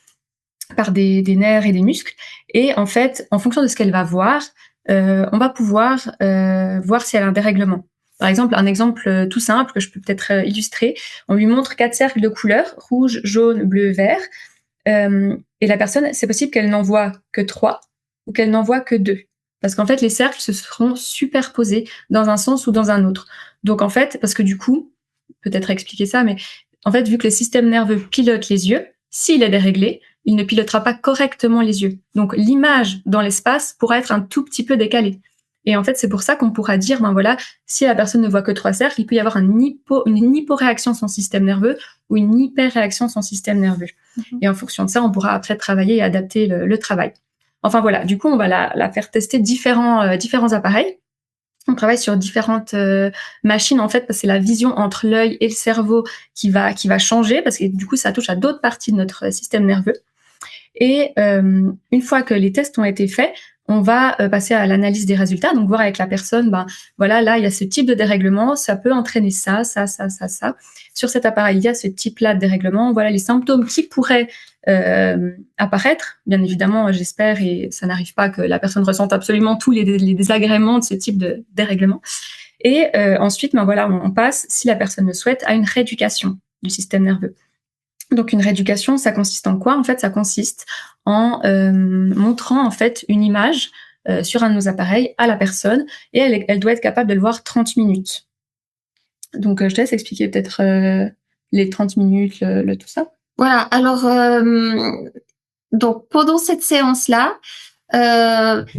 par des nerfs et des muscles. Et en fait, en fonction de ce qu'elle va voir, on va pouvoir voir si elle a un dérèglement. Par exemple, un exemple tout simple que je peux peut-être illustrer, on lui montre 4 cercles de couleurs, rouge, jaune, bleu, vert. Et la personne, c'est possible qu'elle n'en voit que 3 ou qu'elle n'en voit que 2. Parce qu'en fait, les cercles se seront superposés dans un sens ou dans un autre. Donc en fait, parce que du coup, peut-être expliquer ça, mais en fait, vu que le système nerveux pilote les yeux, s'il est déréglé, il ne pilotera pas correctement les yeux. Donc l'image dans l'espace pourra être un tout petit peu décalée. Et en fait, c'est pour ça qu'on pourra dire, voilà, si la personne ne voit que 3 cercles, il peut y avoir une hyporéaction de son système nerveux ou une hyperréaction de son système nerveux. Et en fonction de ça, on pourra après travailler et adapter le travail. Enfin voilà, du coup, on va la faire tester différents appareils. On travaille sur différentes machines en fait, parce que c'est la vision entre l'œil et le cerveau qui va changer, parce que du coup, ça touche à d'autres parties de notre système nerveux. Et une fois que les tests ont été faits, on va passer à l'analyse des résultats, donc voir avec la personne, voilà, là, il y a ce type de dérèglement, ça peut entraîner ça. Sur cet appareil, il y a ce type-là de dérèglement, voilà les symptômes qui pourraient apparaître. Bien évidemment, j'espère, et ça n'arrive pas que la personne ressente absolument tous les désagréments de ce type de dérèglement. Et ensuite, voilà, on passe, si la personne le souhaite, à une rééducation du système nerveux. Donc une rééducation, ça consiste en quoi? En fait, ça consiste en montrant en fait une image sur un de nos appareils à la personne, et elle doit être capable de le voir 30 minutes. Donc je te laisse expliquer peut-être les 30 minutes, le tout ça. Voilà, alors donc pendant cette séance-là,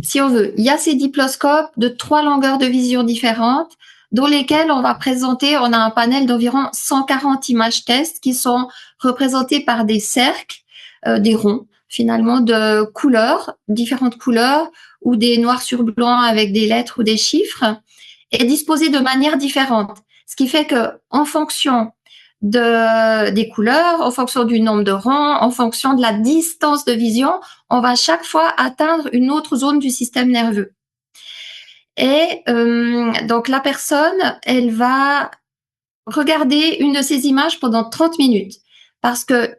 si on veut, il y a ces diploscopes de 3 longueurs de vision différentes, dans lesquelles on a un panel d'environ 140 images tests qui sont représentées par des cercles, des ronds, finalement, de couleurs, différentes couleurs, ou des noirs sur blanc avec des lettres ou des chiffres, et disposés de manière différente. Ce qui fait que, en fonction des couleurs, en fonction du nombre de rangs, en fonction de la distance de vision, on va chaque fois atteindre une autre zone du système nerveux. Et donc la personne, elle va regarder une de ces images pendant 30 minutes, parce que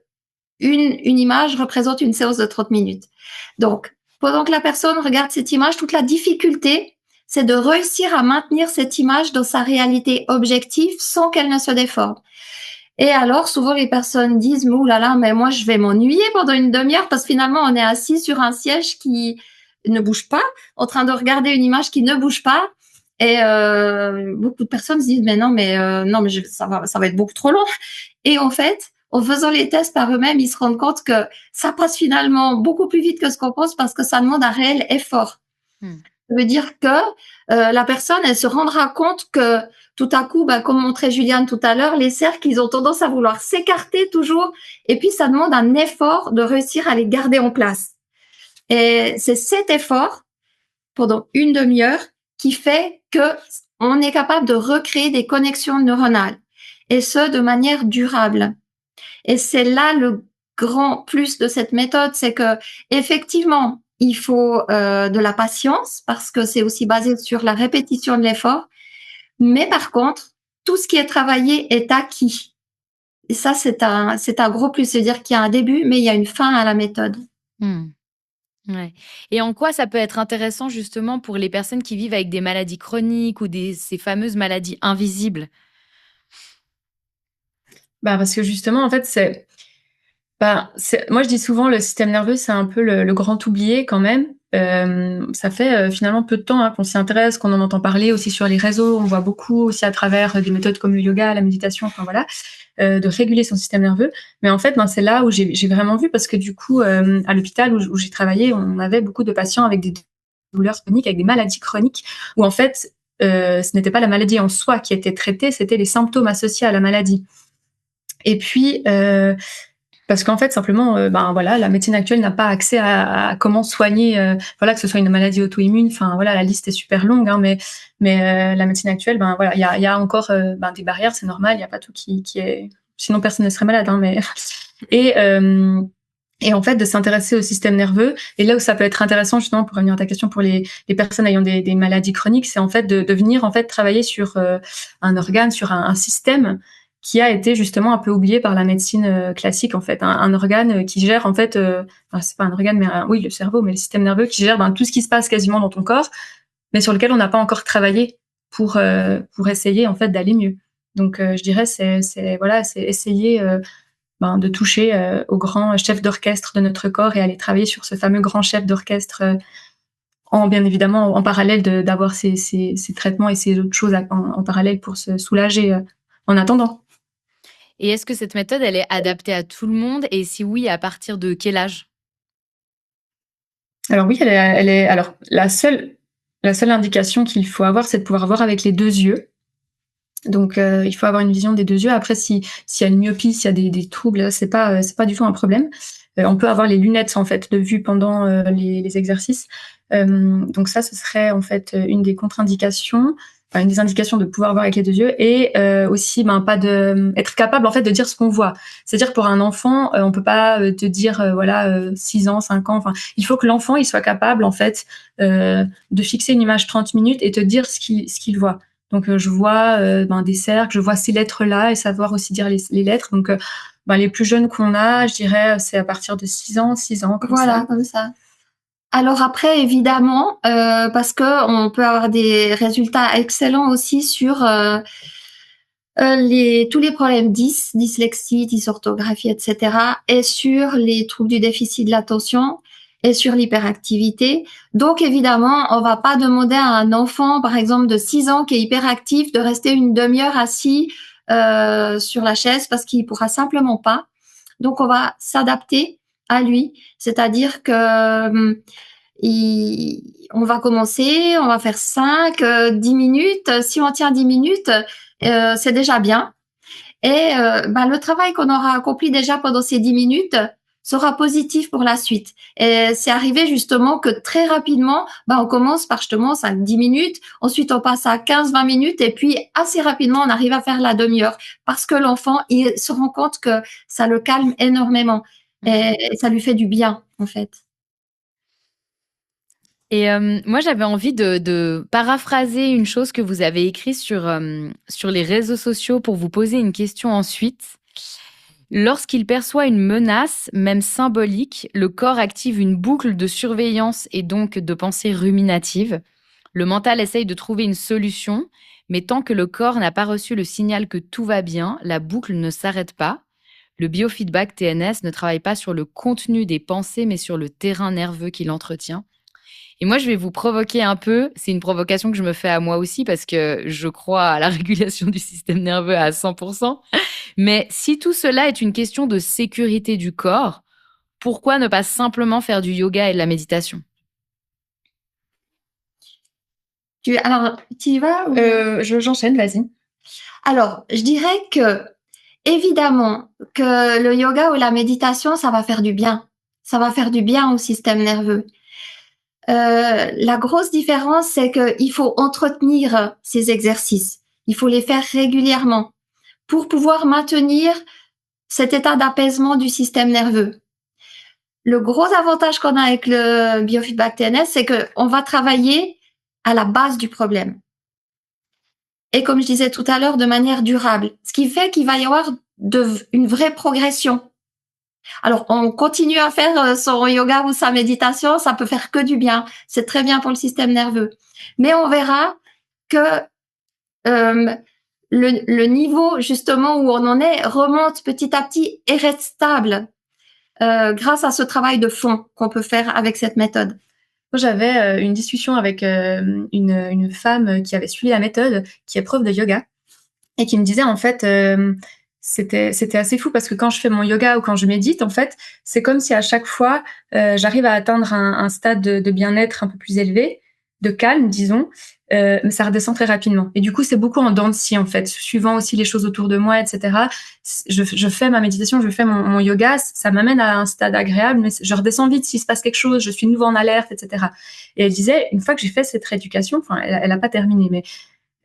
une image représente une séance de 30 minutes. Donc, pendant que la personne regarde cette image, toute la difficulté, c'est de réussir à maintenir cette image dans sa réalité objective sans qu'elle ne se déforme. Et alors, souvent, les personnes disent, ouh là là, mais moi, je vais m'ennuyer pendant une demi-heure parce que finalement, on est assis sur un siège qui ne bouge pas, en train de regarder une image qui ne bouge pas. Et beaucoup de personnes se disent, mais non, mais ça va être beaucoup trop long. Et en fait, en faisant les tests par eux-mêmes, ils se rendent compte que ça passe finalement beaucoup plus vite que ce qu'on pense parce que ça demande un réel effort. Ça veut dire que la personne, elle se rendra compte que tout à coup, comme montrait Juliane tout à l'heure, les cercles, ils ont tendance à vouloir s'écarter toujours, et puis ça demande un effort de réussir à les garder en place. Et c'est cet effort, pendant une demi-heure, qui fait que on est capable de recréer des connexions neuronales, et ce, de manière durable. Et c'est là le grand plus de cette méthode, c'est que effectivement, il faut de la patience parce que c'est aussi basé sur la répétition de l'effort. Mais par contre, tout ce qui est travaillé est acquis. Et ça, c'est un gros plus. C'est-à-dire qu'il y a un début, mais il y a une fin à la méthode. Ouais. Et en quoi ça peut être intéressant justement pour les personnes qui vivent avec des maladies chroniques ou ces fameuses maladies invisibles? Parce que justement, en fait, moi je dis souvent le système nerveux, c'est un peu le grand oublié quand même. Ça fait finalement peu de temps qu'on s'y intéresse, qu'on en entend parler aussi sur les réseaux. On voit beaucoup aussi à travers des méthodes comme le yoga, la méditation, enfin voilà, de réguler son système nerveux. Mais en fait, c'est là où j'ai vraiment vu, parce que du coup, à l'hôpital où j'ai travaillé, on avait beaucoup de patients avec des douleurs chroniques, avec des maladies chroniques, où en fait, ce n'était pas la maladie en soi qui était traitée, c'était les symptômes associés à la maladie. Et puis, parce qu'en fait, simplement, voilà, la médecine actuelle n'a pas accès à comment soigner, voilà, que ce soit une maladie auto-immune. Enfin, voilà, la liste est super longue, hein, mais la médecine actuelle, voilà, il y a encore des barrières, c'est normal. Il n'y a pas tout qui est. Sinon, personne ne serait malade, hein, mais et en fait, de s'intéresser au système nerveux. Et là où ça peut être intéressant, justement, pour revenir à ta question, pour les personnes ayant des maladies chroniques, c'est en fait de venir en fait travailler sur un organe, sur un système qui a été justement un peu oublié par la médecine classique, en fait. Un organe qui gère, en fait, c'est pas un organe, mais oui, le cerveau, mais le système nerveux qui gère tout ce qui se passe quasiment dans ton corps, mais sur lequel on n'a pas encore travaillé pour essayer, en fait, d'aller mieux. Donc, je dirais, c'est essayer de toucher au grand chef d'orchestre de notre corps et aller travailler sur ce fameux grand chef d'orchestre, bien évidemment, en parallèle d'avoir ces traitements et ces autres choses en parallèle pour se soulager en attendant. Et est-ce que cette méthode, elle est adaptée à tout le monde? Et si oui, à partir de quel âge? Alors oui, elle est. Alors la seule indication qu'il faut avoir, c'est de pouvoir voir avec les 2 yeux. Donc il faut avoir une vision des 2 yeux. Après, s'il y a une myopie, s'il y a des troubles, c'est pas du tout un problème. On peut avoir les lunettes en fait de vue pendant les exercices. Donc ça, ce serait en fait une des contre-indications. une des indications de pouvoir voir avec les deux yeux, et aussi être capable en fait de dire ce qu'on voit. C'est-à-dire pour un enfant, on peut pas te dire 6 ans, 5 ans. Enfin, il faut que l'enfant il soit capable en fait de fixer une image 30 minutes et te dire ce qu'il voit. Donc je vois des cercles, je vois ces lettres là et savoir aussi dire les lettres. Donc les plus jeunes qu'on a, je dirais, c'est à partir de 6 ans comme ça. Voilà, comme ça. Alors après, évidemment, parce que on peut avoir des résultats excellents aussi sur tous les problèmes dyslexie, dysorthographie, etc., et sur les troubles du déficit de l'attention et sur l'hyperactivité. Donc évidemment, on va pas demander à un enfant, par exemple de 6 ans qui est hyperactif, de rester une demi-heure assis sur la chaise parce qu'il pourra simplement pas. Donc on va s'adapter à lui, c'est-à-dire que on va commencer, on va faire 5, 10 minutes. Si on tient 10 minutes, c'est déjà bien. Et le travail qu'on aura accompli déjà pendant ces 10 minutes sera positif pour la suite. Et c'est arrivé justement que très rapidement, on commence par justement 5-10 minutes, ensuite on passe à 15-20 minutes et puis assez rapidement on arrive à faire la demi-heure parce que l'enfant il se rend compte que ça le calme énormément et ça lui fait du bien en fait. Et moi, j'avais envie de paraphraser une chose que vous avez écrite sur les réseaux sociaux pour vous poser une question ensuite. Lorsqu'il perçoit une menace, même symbolique, le corps active une boucle de surveillance et donc de pensée ruminative. Le mental essaye de trouver une solution, mais tant que le corps n'a pas reçu le signal que tout va bien, la boucle ne s'arrête pas. Le biofeedback TNS ne travaille pas sur le contenu des pensées, mais sur le terrain nerveux qu'il entretient. Et moi, je vais vous provoquer un peu. C'est une provocation que je me fais à moi aussi parce que je crois à la régulation du système nerveux à 100%. Mais si tout cela est une question de sécurité du corps, pourquoi ne pas simplement faire du yoga et de la méditation? Alors, tu y vas ou... J'enchaîne, vas-y. Alors, je dirais que, évidemment, que le yoga ou la méditation, ça va faire du bien. Ça va faire du bien au système nerveux. La grosse différence, c'est qu'il faut entretenir ces exercices. Il faut les faire régulièrement pour pouvoir maintenir cet état d'apaisement du système nerveux. Le gros avantage qu'on a avec le biofeedback TNS, c'est qu'on va travailler à la base du problème. Et comme je disais tout à l'heure, de manière durable. Ce qui fait qu'il va y avoir une vraie progression. Alors, on continue à faire son yoga ou sa méditation, ça peut faire que du bien. C'est très bien pour le système nerveux. Mais on verra que le niveau, justement, où on en est, remonte petit à petit et reste stable grâce à ce travail de fond qu'on peut faire avec cette méthode. Moi, j'avais une discussion avec une femme qui avait suivi la méthode, qui est prof de yoga, et qui me disait, en fait, c'était assez fou parce que quand je fais mon yoga ou quand je médite, en fait, c'est comme si à chaque fois, j'arrive à atteindre un stade de bien-être un peu plus élevé, de calme, disons, mais ça redescend très rapidement. Et du coup, c'est beaucoup en dents de scie, en fait, suivant aussi les choses autour de moi, etc. Je fais ma méditation, je fais mon yoga, ça m'amène à un stade agréable, mais je redescends vite s'il se passe quelque chose, je suis de nouveau en alerte, etc. Et elle disait, une fois que j'ai fait cette rééducation, enfin, elle a pas terminé, mais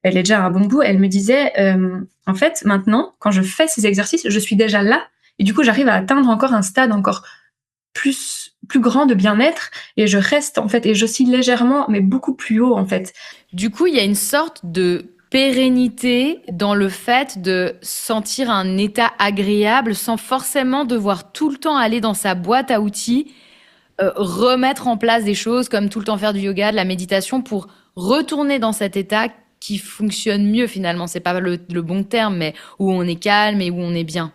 elle est déjà à un bon bout, elle me disait, en fait, maintenant, quand je fais ces exercices, je suis déjà là, et du coup, j'arrive à atteindre encore un stade encore plus grand de bien-être, et je reste, en fait, et j'oscille légèrement, mais beaucoup plus haut, en fait. Du coup, il y a une sorte de pérennité dans le fait de sentir un état agréable sans forcément devoir tout le temps aller dans sa boîte à outils, remettre en place des choses comme tout le temps faire du yoga, de la méditation pour retourner dans cet état qui fonctionne mieux finalement. C'est pas le bon terme, mais où on est calme et où on est bien.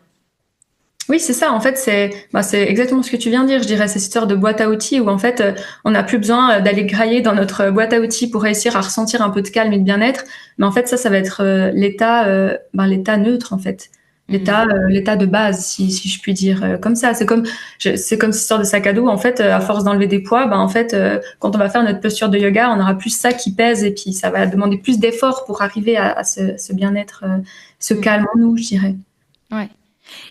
Oui, c'est ça. En fait, c'est exactement ce que tu viens de dire. Je dirais, c'est cette histoire de boîte à outils où en fait, on n'a plus besoin d'aller grailler dans notre boîte à outils pour réussir à ressentir un peu de calme et de bien-être. Mais en fait, ça va être l'état neutre en fait, l'état de base, si je puis dire comme ça. C'est comme cette histoire de sac à dos. En fait, à force d'enlever des poids, en fait, quand on va faire notre posture de yoga, on aura plus ça qui pèse et puis ça va demander plus d'efforts pour arriver à ce bien-être, ce calme en nous, je dirais. Ouais.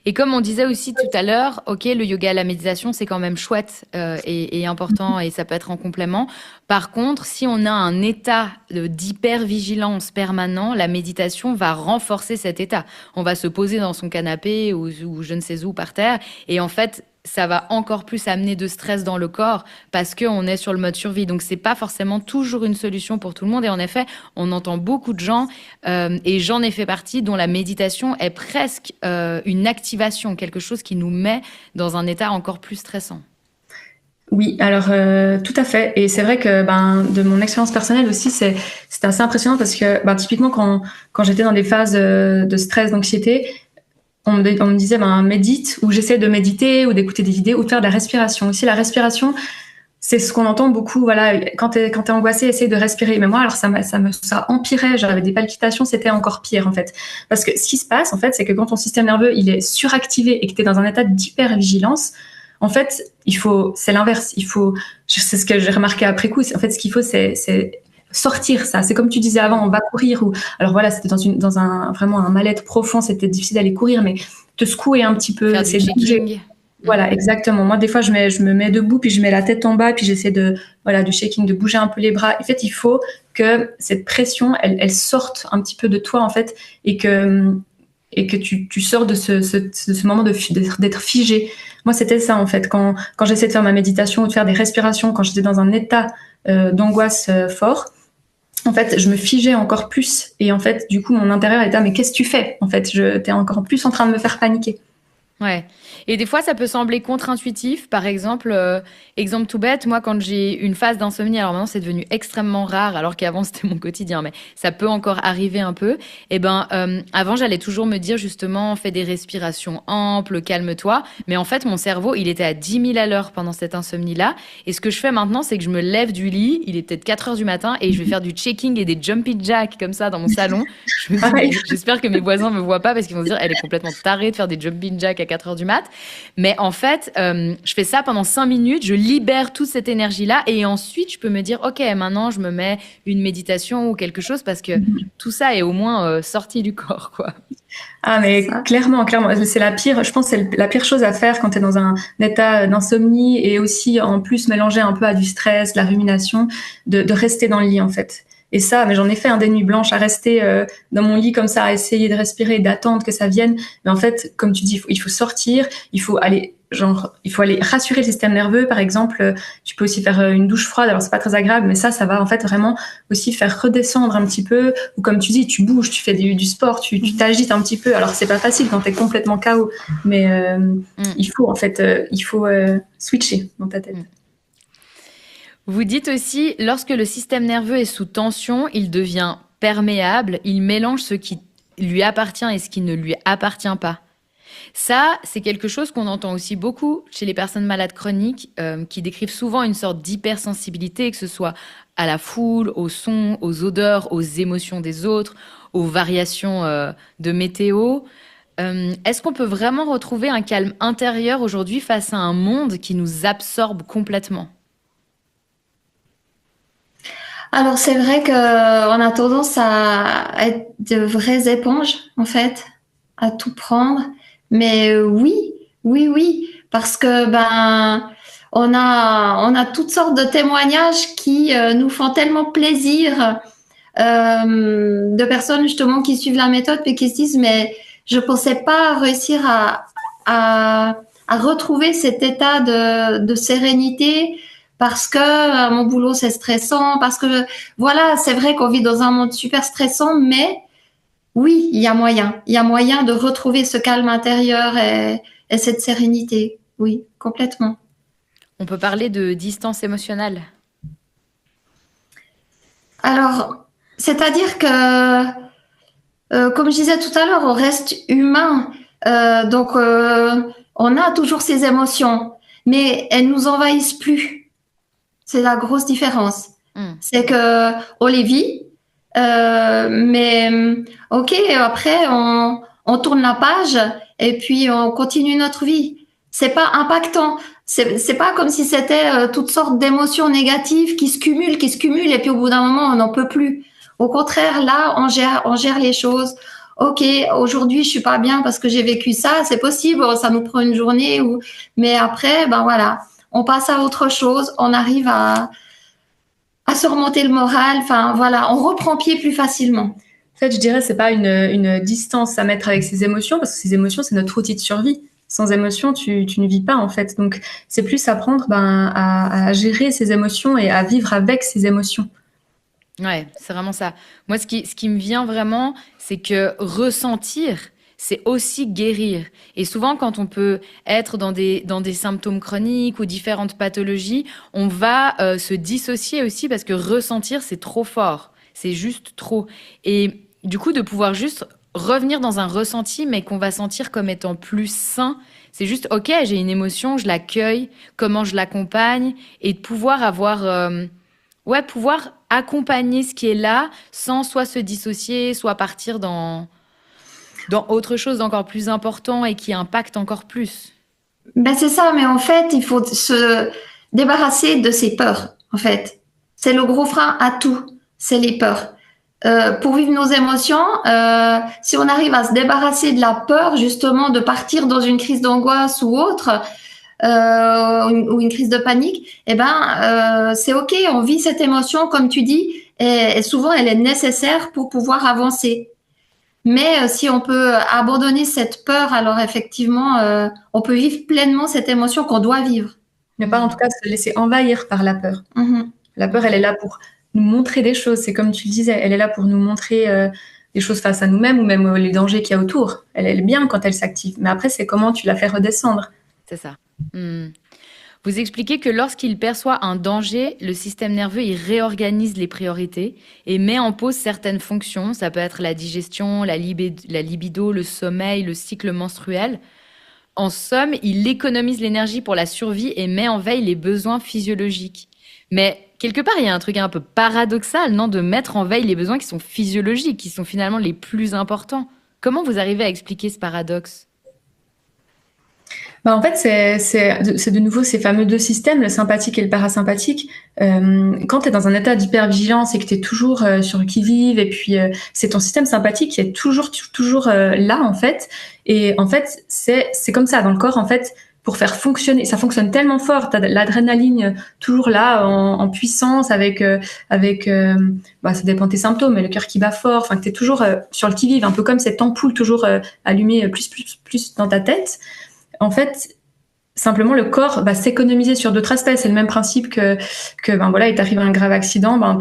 Et comme on disait aussi tout à l'heure, ok, le yoga et la méditation, c'est quand même chouette et important et ça peut être en complément. Par contre, si on a un état d'hypervigilance permanent, la méditation va renforcer cet état. On va se poser dans son canapé ou je ne sais où par terre et en fait, ça va encore plus amener de stress dans le corps parce qu'on est sur le mode survie. Donc, c'est pas forcément toujours une solution pour tout le monde. Et en effet, on entend beaucoup de gens, et j'en ai fait partie, dont la méditation est presque une activation, quelque chose qui nous met dans un état encore plus stressant. Oui, alors tout à fait. Et c'est vrai que de mon expérience personnelle aussi, c'est assez impressionnant parce que typiquement quand j'étais dans des phases de stress, d'anxiété, on me disait médite, ou j'essaie de méditer ou d'écouter des vidéos ou de faire de la respiration. Aussi la respiration, c'est ce qu'on entend beaucoup. Voilà, quand t'es angoissé, essaye de respirer. Mais moi, alors ça empirait. J'avais des palpitations, c'était encore pire en fait. Parce que ce qui se passe en fait, c'est que quand ton système nerveux il est suractivé et que t'es dans un état d'hypervigilance, en fait, c'est l'inverse. C'est ce que j'ai remarqué après coup. En fait, ce qu'il faut, c'est sortir ça. C'est comme tu disais avant, on va courir alors voilà, c'était vraiment un mal-être profond. C'était difficile d'aller courir, mais te secouer un petit peu, faire du shaking. Voilà, exactement. Moi, des fois, je me mets debout, puis je mets la tête en bas, puis j'essaie du shaking, de bouger un peu les bras. En fait, il faut que cette pression, elle sorte un petit peu de toi, en fait, et que tu sors de ce moment d'être figé. Moi, c'était ça, en fait. Quand j'essaie de faire ma méditation ou de faire des respirations, quand j'étais dans un état d'angoisse fort, en fait, je me figeais encore plus. Et en fait, du coup, mon intérieur était, mais qu'est-ce que tu fais? En fait, t'es encore plus en train de me faire paniquer. Ouais. Et des fois, ça peut sembler contre-intuitif. Par exemple, exemple tout bête, moi, quand j'ai une phase d'insomnie, alors maintenant, c'est devenu extrêmement rare, alors qu'avant, c'était mon quotidien, mais ça peut encore arriver un peu. Et avant, j'allais toujours me dire, justement, fais des respirations amples, calme-toi. Mais en fait, mon cerveau, il était à 10 000 à l'heure pendant cette insomnie-là. Et ce que je fais maintenant, c'est que je me lève du lit, il est peut-être 4 heures du matin, et je vais faire du checking et des jumping jacks comme ça dans mon salon. Je me dis, mais j'espère que mes voisins me voient pas parce qu'ils vont se dire, elle est complètement tarée de faire des jumping jacks à 4 heures du mat. Mais en fait, je fais ça pendant 5 minutes, je libère toute cette énergie-là et ensuite, je peux me dire, OK, maintenant, je me mets une méditation ou quelque chose parce que tout ça est au moins sorti du corps, quoi. Ah, mais clairement. C'est la pire, je pense, c'est la pire chose à faire quand tu es dans un état d'insomnie et aussi, en plus, mélangé un peu à du stress, de la rumination, de rester dans le lit, en fait. Et ça, mais j'en ai fait des nuits blanches à rester dans mon lit comme ça, à essayer de respirer, d'attendre que ça vienne. Mais en fait, comme tu dis, il faut sortir, il faut aller rassurer le système nerveux. Par exemple, tu peux aussi faire une douche froide. Alors, c'est pas très agréable, mais ça va en fait vraiment aussi faire redescendre un petit peu. Ou comme tu dis, tu bouges, tu fais du sport, tu t'agites un petit peu. Alors, c'est pas facile quand t'es complètement KO, mais il faut switcher dans ta tête. Vous dites aussi, lorsque le système nerveux est sous tension, il devient perméable, il mélange ce qui lui appartient et ce qui ne lui appartient pas. Ça, c'est quelque chose qu'on entend aussi beaucoup chez les personnes malades chroniques qui décrivent souvent une sorte d'hypersensibilité, que ce soit à la foule, aux sons, aux odeurs, aux émotions des autres, aux variations de météo. Est-ce qu'on peut vraiment retrouver un calme intérieur aujourd'hui face à un monde qui nous absorbe complètement ? Alors, c'est vrai qu'on a tendance à être de vraies éponges, en fait, à tout prendre. Mais oui, parce que on a toutes sortes de témoignages qui nous font tellement plaisir, de personnes justement qui suivent la méthode et qui se disent, mais je pensais pas réussir à retrouver cet état de sérénité parce que mon boulot c'est stressant, parce que voilà, c'est vrai qu'on vit dans un monde super stressant, mais oui, il y a moyen de retrouver ce calme intérieur et cette sérénité. Oui, complètement. On peut parler de distance émotionnelle. Alors, c'est-à-dire que, comme je disais tout à l'heure, on reste humain. Donc, on a toujours ces émotions, mais elles nous envahissent plus. C'est la grosse différence. C'est que on les vit, mais ok, après on tourne la page et puis on continue notre vie. C'est pas impactant. C'est pas comme si c'était toutes sortes d'émotions négatives qui se cumulent et puis au bout d'un moment on n'en peut plus. Au contraire, là on gère les choses. ok, aujourd'hui je suis pas bien parce que j'ai vécu ça, c'est possible, ça nous prend une journée, mais après, ben voilà, on passe à autre chose, on arrive à se remonter le moral, enfin voilà, on reprend pied plus facilement. En fait, je dirais, c'est pas une distance à mettre avec ses émotions, parce que ces émotions, c'est notre outil de survie. Sans émotions, tu ne vis pas, en fait. Donc, c'est plus apprendre à gérer ses émotions et à vivre avec ses émotions. Ouais, c'est vraiment ça. Moi, ce qui me vient vraiment, c'est que ressentir, c'est aussi guérir. Et souvent, quand on peut être dans des symptômes chroniques ou différentes pathologies, on va se dissocier aussi parce que ressentir, c'est trop fort. C'est juste trop. Et du coup, de pouvoir juste revenir dans un ressenti, mais qu'on va sentir comme étant plus sain, c'est juste, ok, j'ai une émotion, je l'accueille, comment je l'accompagne, et de pouvoir avoir... ouais, pouvoir accompagner ce qui est là sans soit se dissocier, soit partir dans autre chose d'encore plus important et qui impacte encore plus. Ben c'est ça, mais en fait, il faut se débarrasser de ses peurs, en fait. C'est le gros frein à tout, c'est les peurs. Pour vivre nos émotions, si on arrive à se débarrasser de la peur, justement, de partir dans une crise d'angoisse ou autre, ou une crise de panique, eh ben, c'est ok, on vit cette émotion, comme tu dis, et souvent elle est nécessaire pour pouvoir avancer. Mais si on peut abandonner cette peur, alors effectivement, on peut vivre pleinement cette émotion qu'on doit vivre. Ne pas, en tout cas, se laisser envahir par la peur. Mhm. La peur, elle est là pour nous montrer des choses. C'est comme tu le disais, elle est là pour nous montrer des choses face à nous-mêmes ou même les dangers qu'il y a autour. Elle est bien quand elle s'active. Mais après, c'est comment tu la fais redescendre. C'est ça. Hmm. Vous expliquez que lorsqu'il perçoit un danger, le système nerveux, il réorganise les priorités et met en pause certaines fonctions. Ça peut être la digestion, la libido, le sommeil, le cycle menstruel. En somme, il économise l'énergie pour la survie et met en veille les besoins physiologiques. Mais quelque part, il y a un truc un peu paradoxal, non, de mettre en veille les besoins qui sont physiologiques, qui sont finalement les plus importants. Comment vous arrivez à expliquer ce paradoxe? Bah, en fait, c'est de nouveau ces fameux deux systèmes, le sympathique et le parasympathique. Quand tu es dans un état d'hypervigilance et que tu es toujours sur le qui-vive, et puis c'est ton système sympathique qui est toujours là, en fait. Et en fait, c'est comme ça dans le corps, en fait, pour faire fonctionner. Ça fonctionne tellement fort, tu as l'adrénaline toujours là, en puissance, bah, ça dépend de tes symptômes, mais le cœur qui bat fort, enfin, que tu es toujours sur le qui-vive, un peu comme cette ampoule toujours allumée plus dans ta tête. En fait, simplement, le corps va s'économiser sur d'autres aspects. C'est le même principe que ben voilà, il t'arrive un grave accident, ben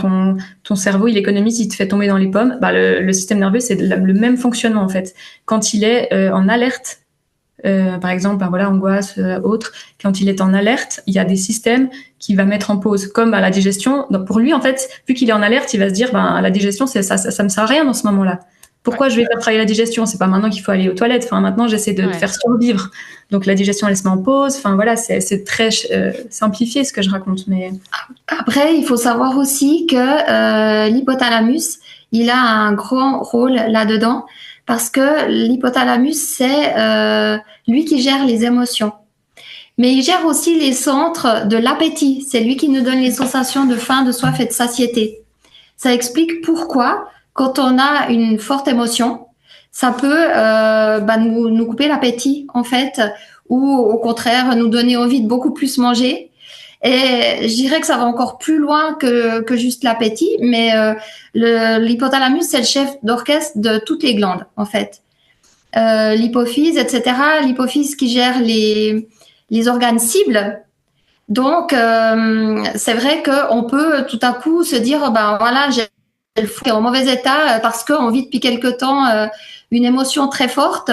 ton cerveau, il économise, il te fait tomber dans les pommes. Ben le système nerveux, c'est le même fonctionnement, en fait. Quand il est en alerte, par exemple, ben voilà, angoisse, autre, quand il est en alerte, il y a des systèmes qui va mettre en pause, comme la digestion. Donc, pour lui, en fait, vu qu'il est en alerte, il va se dire, ben, la digestion, ça me sert à rien dans ce moment-là. Pourquoi je vais faire travailler la digestion? C'est pas maintenant qu'il faut aller aux toilettes. Enfin, maintenant, j'essaie de faire survivre. Donc, la digestion, elle se met en pause. Enfin, voilà, c'est très simplifié ce que je raconte. Mais après, il faut savoir aussi que l'hypothalamus, il a un grand rôle là-dedans parce que l'hypothalamus, c'est lui qui gère les émotions. Mais il gère aussi les centres de l'appétit. C'est lui qui nous donne les sensations de faim, de soif et de satiété. Ça explique pourquoi, quand on a une forte émotion, ça peut nous couper l'appétit, en fait, ou au contraire, nous donner envie de beaucoup plus manger. Et je dirais que ça va encore plus loin que juste l'appétit, mais l'hypothalamus, c'est le chef d'orchestre de toutes les glandes, en fait. L'hypophyse, etc. L'hypophyse qui gère les organes cibles. Donc, c'est vrai qu'on peut tout à coup se dire, ben voilà, j'ai le foie qui est en mauvais état parce qu'on vit depuis quelque temps une émotion très forte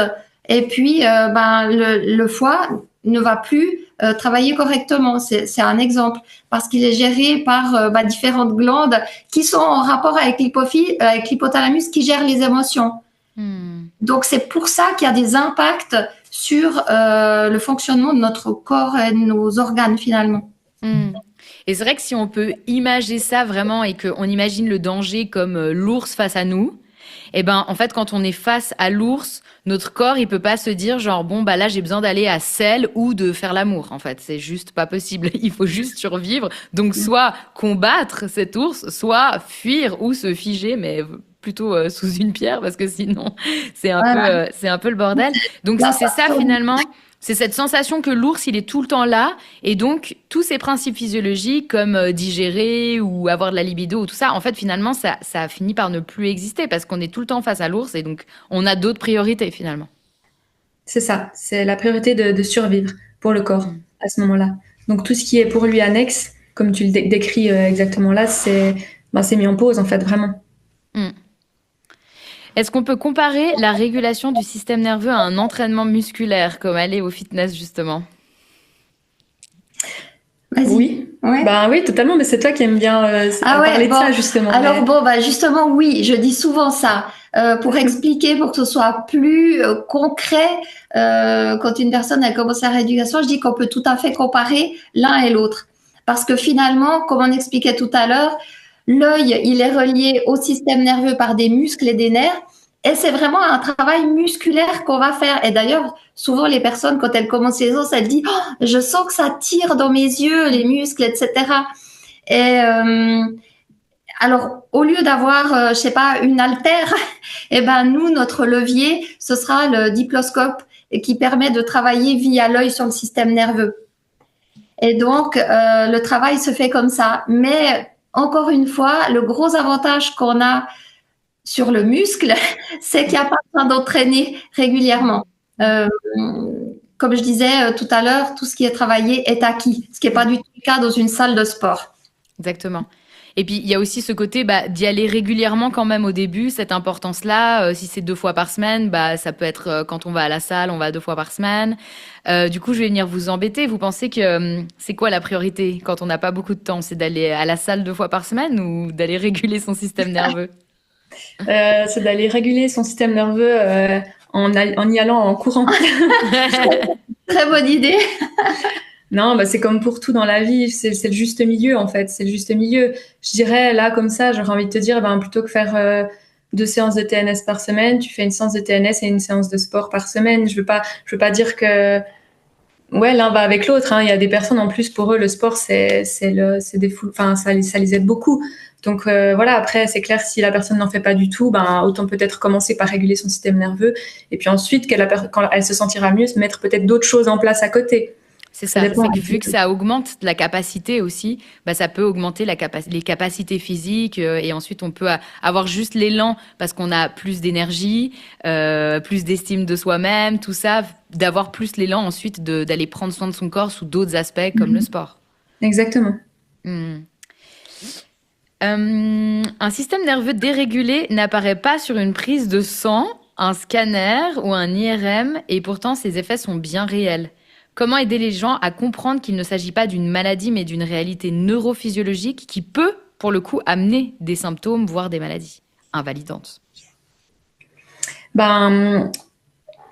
et puis le foie ne va plus travailler correctement. C'est un exemple parce qu'il est géré par différentes glandes qui sont en rapport avec l'hypophyse, avec l'hypothalamus qui gère les émotions. Donc, c'est pour ça qu'il y a des impacts sur le fonctionnement de notre corps et de nos organes, finalement. Et c'est vrai que si on peut imager ça vraiment et qu'on imagine le danger comme l'ours face à nous, eh ben, en fait, quand on est face à l'ours, notre corps, il peut pas se dire genre, bon, bah là, j'ai besoin d'aller à Sel ou de faire l'amour. En fait, c'est juste pas possible. Il faut juste survivre. Donc, soit combattre cet ours, soit fuir ou se figer, mais plutôt sous une pierre parce que sinon c'est Voilà. c'est un peu le bordel. Donc Là, c'est ça finalement, c'est cette sensation que l'ours il est tout le temps là et donc tous ces principes physiologiques comme digérer ou avoir de la libido ou tout ça, en fait finalement ça a fini par ne plus exister parce qu'on est tout le temps face à l'ours et donc on a d'autres priorités finalement. C'est ça, c'est la priorité de survivre pour le corps Mm. à ce moment-là. Donc tout ce qui est pour lui annexe, comme tu le décris exactement là, c'est mis en pause en fait, vraiment. Mm. Est-ce qu'on peut comparer la régulation du système nerveux à un entraînement musculaire, comme aller au fitness justement? Vas-y. Oui, Ouais. bah oui, totalement, mais c'est toi qui aimes bien Ah ouais, parler de bon. ça justement. Alors Mais... bon, bah justement, oui, je dis souvent ça pour expliquer, pour que ce soit plus concret. Quand une personne elle commence la rééducation, je dis qu'on peut tout à fait comparer l'un et l'autre, parce que finalement, comme on expliquait tout à l'heure, l'œil il est relié au système nerveux par des muscles et des nerfs, et c'est vraiment un travail musculaire qu'on va faire. Et d'ailleurs, souvent les personnes quand elles commencent les os, elles disent oh, je sens que ça tire dans mes yeux, les muscles, etc. Et alors, au lieu d'avoir, je sais pas, une haltère, eh ben nous, notre levier, ce sera le diploscope qui permet de travailler via l'œil sur le système nerveux. Et donc, le travail se fait comme ça. Mais encore une fois, le gros avantage qu'on a sur le muscle, c'est qu'il n'y a pas besoin d'entraîner régulièrement. Euh, Comme je disais tout à l'heure, tout ce qui est travaillé est acquis, ce qui n'est pas du tout le cas dans une salle de sport. Exactement. Et puis, il y a aussi ce côté bah, d'y aller régulièrement quand même au début, cette importance-là. Si c'est 2 fois par semaine, bah, ça peut être quand on va à la salle, on va 2 fois par semaine. Du coup, je vais venir vous embêter. Vous pensez que c'est quoi la priorité quand on n'a pas beaucoup de temps? C'est d'aller à la salle 2 fois par semaine ou d'aller réguler son système nerveux? c'est d'aller réguler son système nerveux en y allant en courant. Très bonne idée. Non, bah c'est comme pour tout dans la vie, c'est le juste milieu en fait, c'est le juste milieu. Je dirais là comme ça, j'aurais envie de te dire, ben, plutôt que faire 2 séances de TNS par semaine, tu fais une séance de TNS et une séance de sport par semaine. Je veux pas dire que ouais l'un va avec l'autre. Hein. Il y a des personnes en plus pour eux le sport c'est des fous, enfin ça les aide beaucoup. Donc voilà, après c'est clair si la personne n'en fait pas du tout, ben autant peut-être commencer par réguler son système nerveux et puis ensuite quand elle se sentira mieux, se mettre peut-être d'autres choses en place à côté. C'est Ça ça, dépend. c'est que vu que ça augmente la capacité aussi, bah ça peut augmenter les capacités physiques et ensuite on peut avoir juste l'élan parce qu'on a plus d'énergie, plus d'estime de soi-même, tout ça, d'avoir plus l'élan ensuite d'aller prendre soin de son corps sous d'autres aspects comme le sport. Exactement. Hmm. Un système nerveux dérégulé n'apparaît pas sur une prise de sang, un scanner ou un IRM et pourtant ses effets sont bien réels. Comment aider les gens à comprendre qu'il ne s'agit pas d'une maladie, mais d'une réalité neurophysiologique qui peut, pour le coup, amener des symptômes, voire des maladies invalidantes? Ben,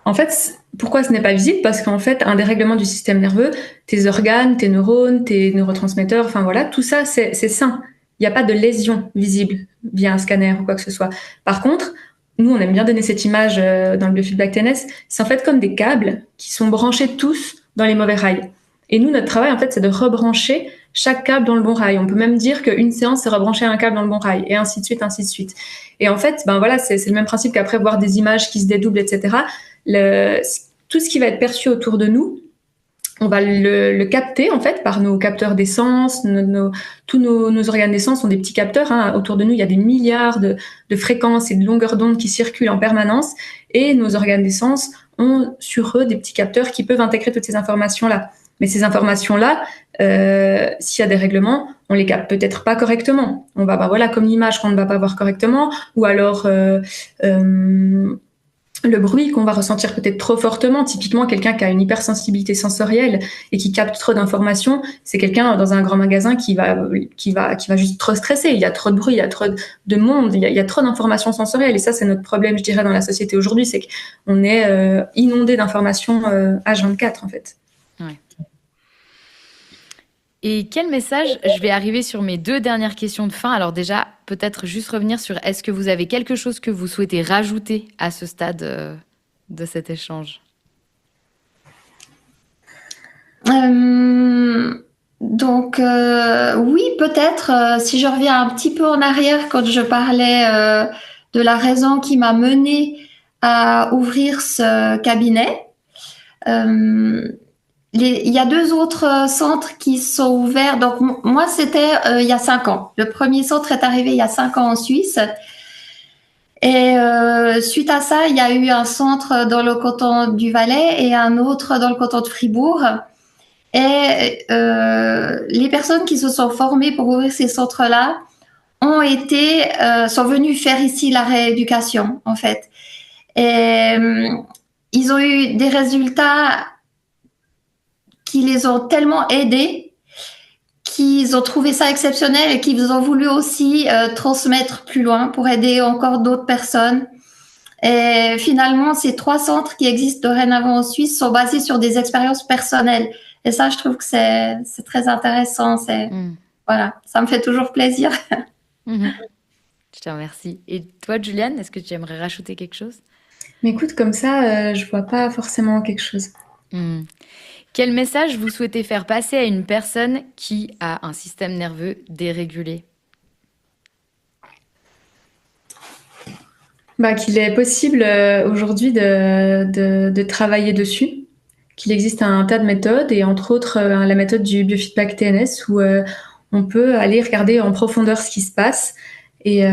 en fait, pourquoi ce n'est pas visible? Parce qu'en fait, un dérèglement du système nerveux, tes organes, tes neurones, tes neurotransmetteurs, enfin voilà, tout ça, c'est sain. Il n'y a pas de lésion visible via un scanner ou quoi que ce soit. Par contre, nous, on aime bien donner cette image dans le biofeedback TNS. C'est en fait comme des câbles qui sont branchés tous dans les mauvais rails. Et nous, notre travail, en fait, c'est de rebrancher chaque câble dans le bon rail. On peut même dire qu'une séance, c'est rebrancher un câble dans le bon rail, et ainsi de suite, ainsi de suite. Et en fait, ben voilà, c'est le même principe qu'après voir des images qui se dédoublent, etc. Tout ce qui va être perçu autour de nous, on va le capter en fait par nos capteurs d'essence. Tous nos organes d'essence sont des petits capteurs. Hein. Autour de nous, il y a des milliards de fréquences et de longueurs d'onde qui circulent en permanence. Et nos organes d'essence ont sur eux des petits capteurs qui peuvent intégrer toutes ces informations-là. Mais ces informations-là, s'il y a des règlements, on les capte peut-être pas correctement. On va, bah voilà, comme l'image qu'on ne va pas voir correctement, ou alors le bruit qu'on va ressentir peut-être trop fortement. Typiquement, quelqu'un qui a une hypersensibilité sensorielle et qui capte trop d'informations, c'est quelqu'un dans un grand magasin qui va juste trop stresser. Il y a trop de bruit, il y a trop de monde, il y a trop d'informations sensorielles. Et ça, c'est notre problème, je dirais, dans la société aujourd'hui, c'est qu'on est inondé d'informations H24, en fait. Ouais. Et quel message, je vais arriver sur mes 2 dernières questions de fin. Alors déjà, peut-être juste revenir sur est-ce que vous avez quelque chose que vous souhaitez rajouter à ce stade de cet échange? Donc, oui, peut-être, si je reviens un petit peu en arrière quand je parlais de la raison qui m'a menée à ouvrir ce cabinet. Il y a 2 autres centres qui sont ouverts. Donc, moi, c'était il y a 5 ans. Le premier centre est arrivé il y a 5 ans en Suisse. Et suite à ça, il y a eu un centre dans le canton du Valais et un autre dans le canton de Fribourg. Et les personnes qui se sont formées pour ouvrir ces centres-là sont venus faire ici la rééducation, en fait. Et ils ont eu des résultats qui les ont tellement aidés qu'ils ont trouvé ça exceptionnel et qu'ils ont voulu aussi transmettre plus loin pour aider encore d'autres personnes. Et finalement, ces 3 centres qui existent dorénavant en Suisse sont basés sur des expériences personnelles. Et ça, je trouve que c'est très intéressant. Voilà, ça me fait toujours plaisir. Je te remercie. Et toi, Juliane, est-ce que tu aimerais rajouter quelque chose? Mais écoute, comme ça, je vois pas forcément quelque chose. Quel message vous souhaitez faire passer à une personne qui a un système nerveux dérégulé? Qu'il est possible aujourd'hui de travailler dessus, qu'il existe un tas de méthodes et entre autres la méthode du biofeedback TNS où on peut aller regarder en profondeur ce qui se passe et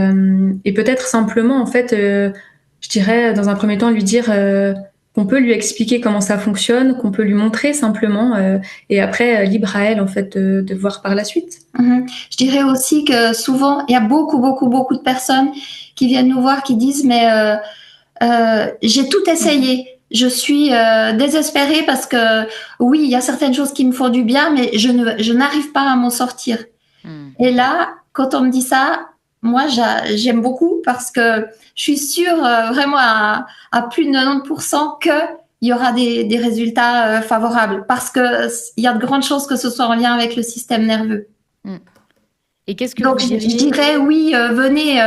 peut-être simplement en fait, je dirais dans un premier temps lui dire qu'on peut lui expliquer comment ça fonctionne, qu'on peut lui montrer simplement et après libre à elle en fait de voir par la suite. Je dirais aussi que souvent il y a beaucoup de personnes qui viennent nous voir qui disent mais j'ai tout essayé, je suis désespérée parce que oui il y a certaines choses qui me font du bien mais je n'arrive pas à m'en sortir. Et là quand on me dit ça, moi j'aime beaucoup parce que je suis sûre vraiment à plus de 90% que il y aura des résultats favorables parce que il y a de grandes chances que ce soit en lien avec le système nerveux. Et qu'est-ce que donc vous diriez? Je dirais oui, venez,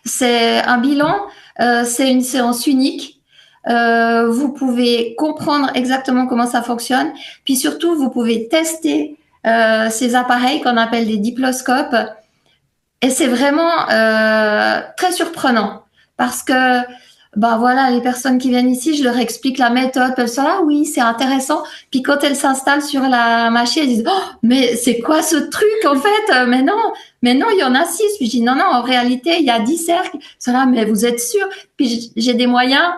c'est un bilan, c'est une séance unique. Vous pouvez comprendre exactement comment ça fonctionne, puis surtout vous pouvez tester ces appareils qu'on appelle des diploscopes. Et c'est vraiment très surprenant parce que voilà, les personnes qui viennent ici, je leur explique la méthode, elles sont là, oui, c'est intéressant. Puis quand elles s'installent sur la machine, elles disent, oh, mais c'est quoi ce truc en fait? Mais non, il y en a 6. Puis je dis, non, en réalité, il y a 10 cercles. Ils sont là, mais vous êtes sûrs? Puis j'ai des moyens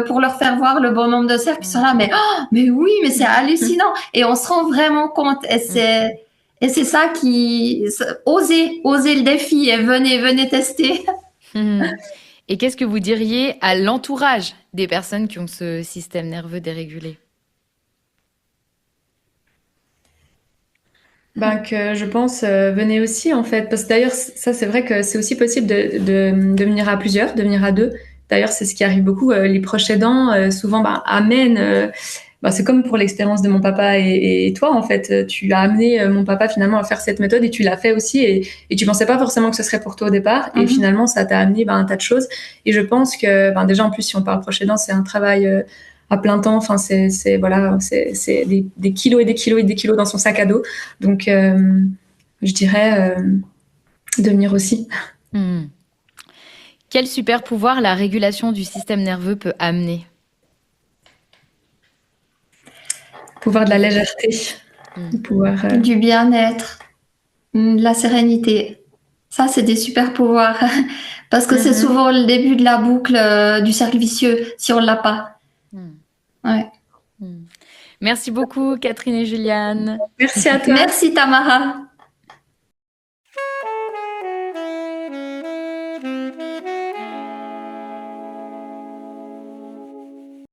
pour leur faire voir le bon nombre de cercles. Puis ils sont là, mais oui, mais c'est hallucinant. Et on se rend vraiment compte. Et c'est ça qui... Osez le défi et venez tester. Et qu'est-ce que vous diriez à l'entourage des personnes qui ont ce système nerveux dérégulé? Que je pense, venez aussi en fait. Parce que d'ailleurs, ça c'est vrai que c'est aussi possible de venir à plusieurs, de venir à 2. D'ailleurs, c'est ce qui arrive beaucoup. Les proches aidants, souvent, amènent... c'est comme pour l'expérience de mon papa et toi, en fait. Tu as amené mon papa finalement à faire cette méthode et tu l'as fait aussi. Et tu pensais pas forcément que ce serait pour toi au départ. Et finalement, ça t'a amené un tas de choses. Et je pense que, déjà, en plus, si on parle proche aidant, c'est un travail à plein temps. Enfin, c'est des kilos et des kilos et des kilos dans son sac à dos. Donc, je dirais de venir aussi. Quel super pouvoir la régulation du système nerveux peut amener? Pouvoir de la légèreté, du bien-être, de la sérénité. Ça, c'est des super pouvoirs parce que c'est souvent le début de la boucle du cercle vicieux si on l'a pas. Ouais. Merci beaucoup, Catherine et Juliane. Merci à toi. Merci, Tamara.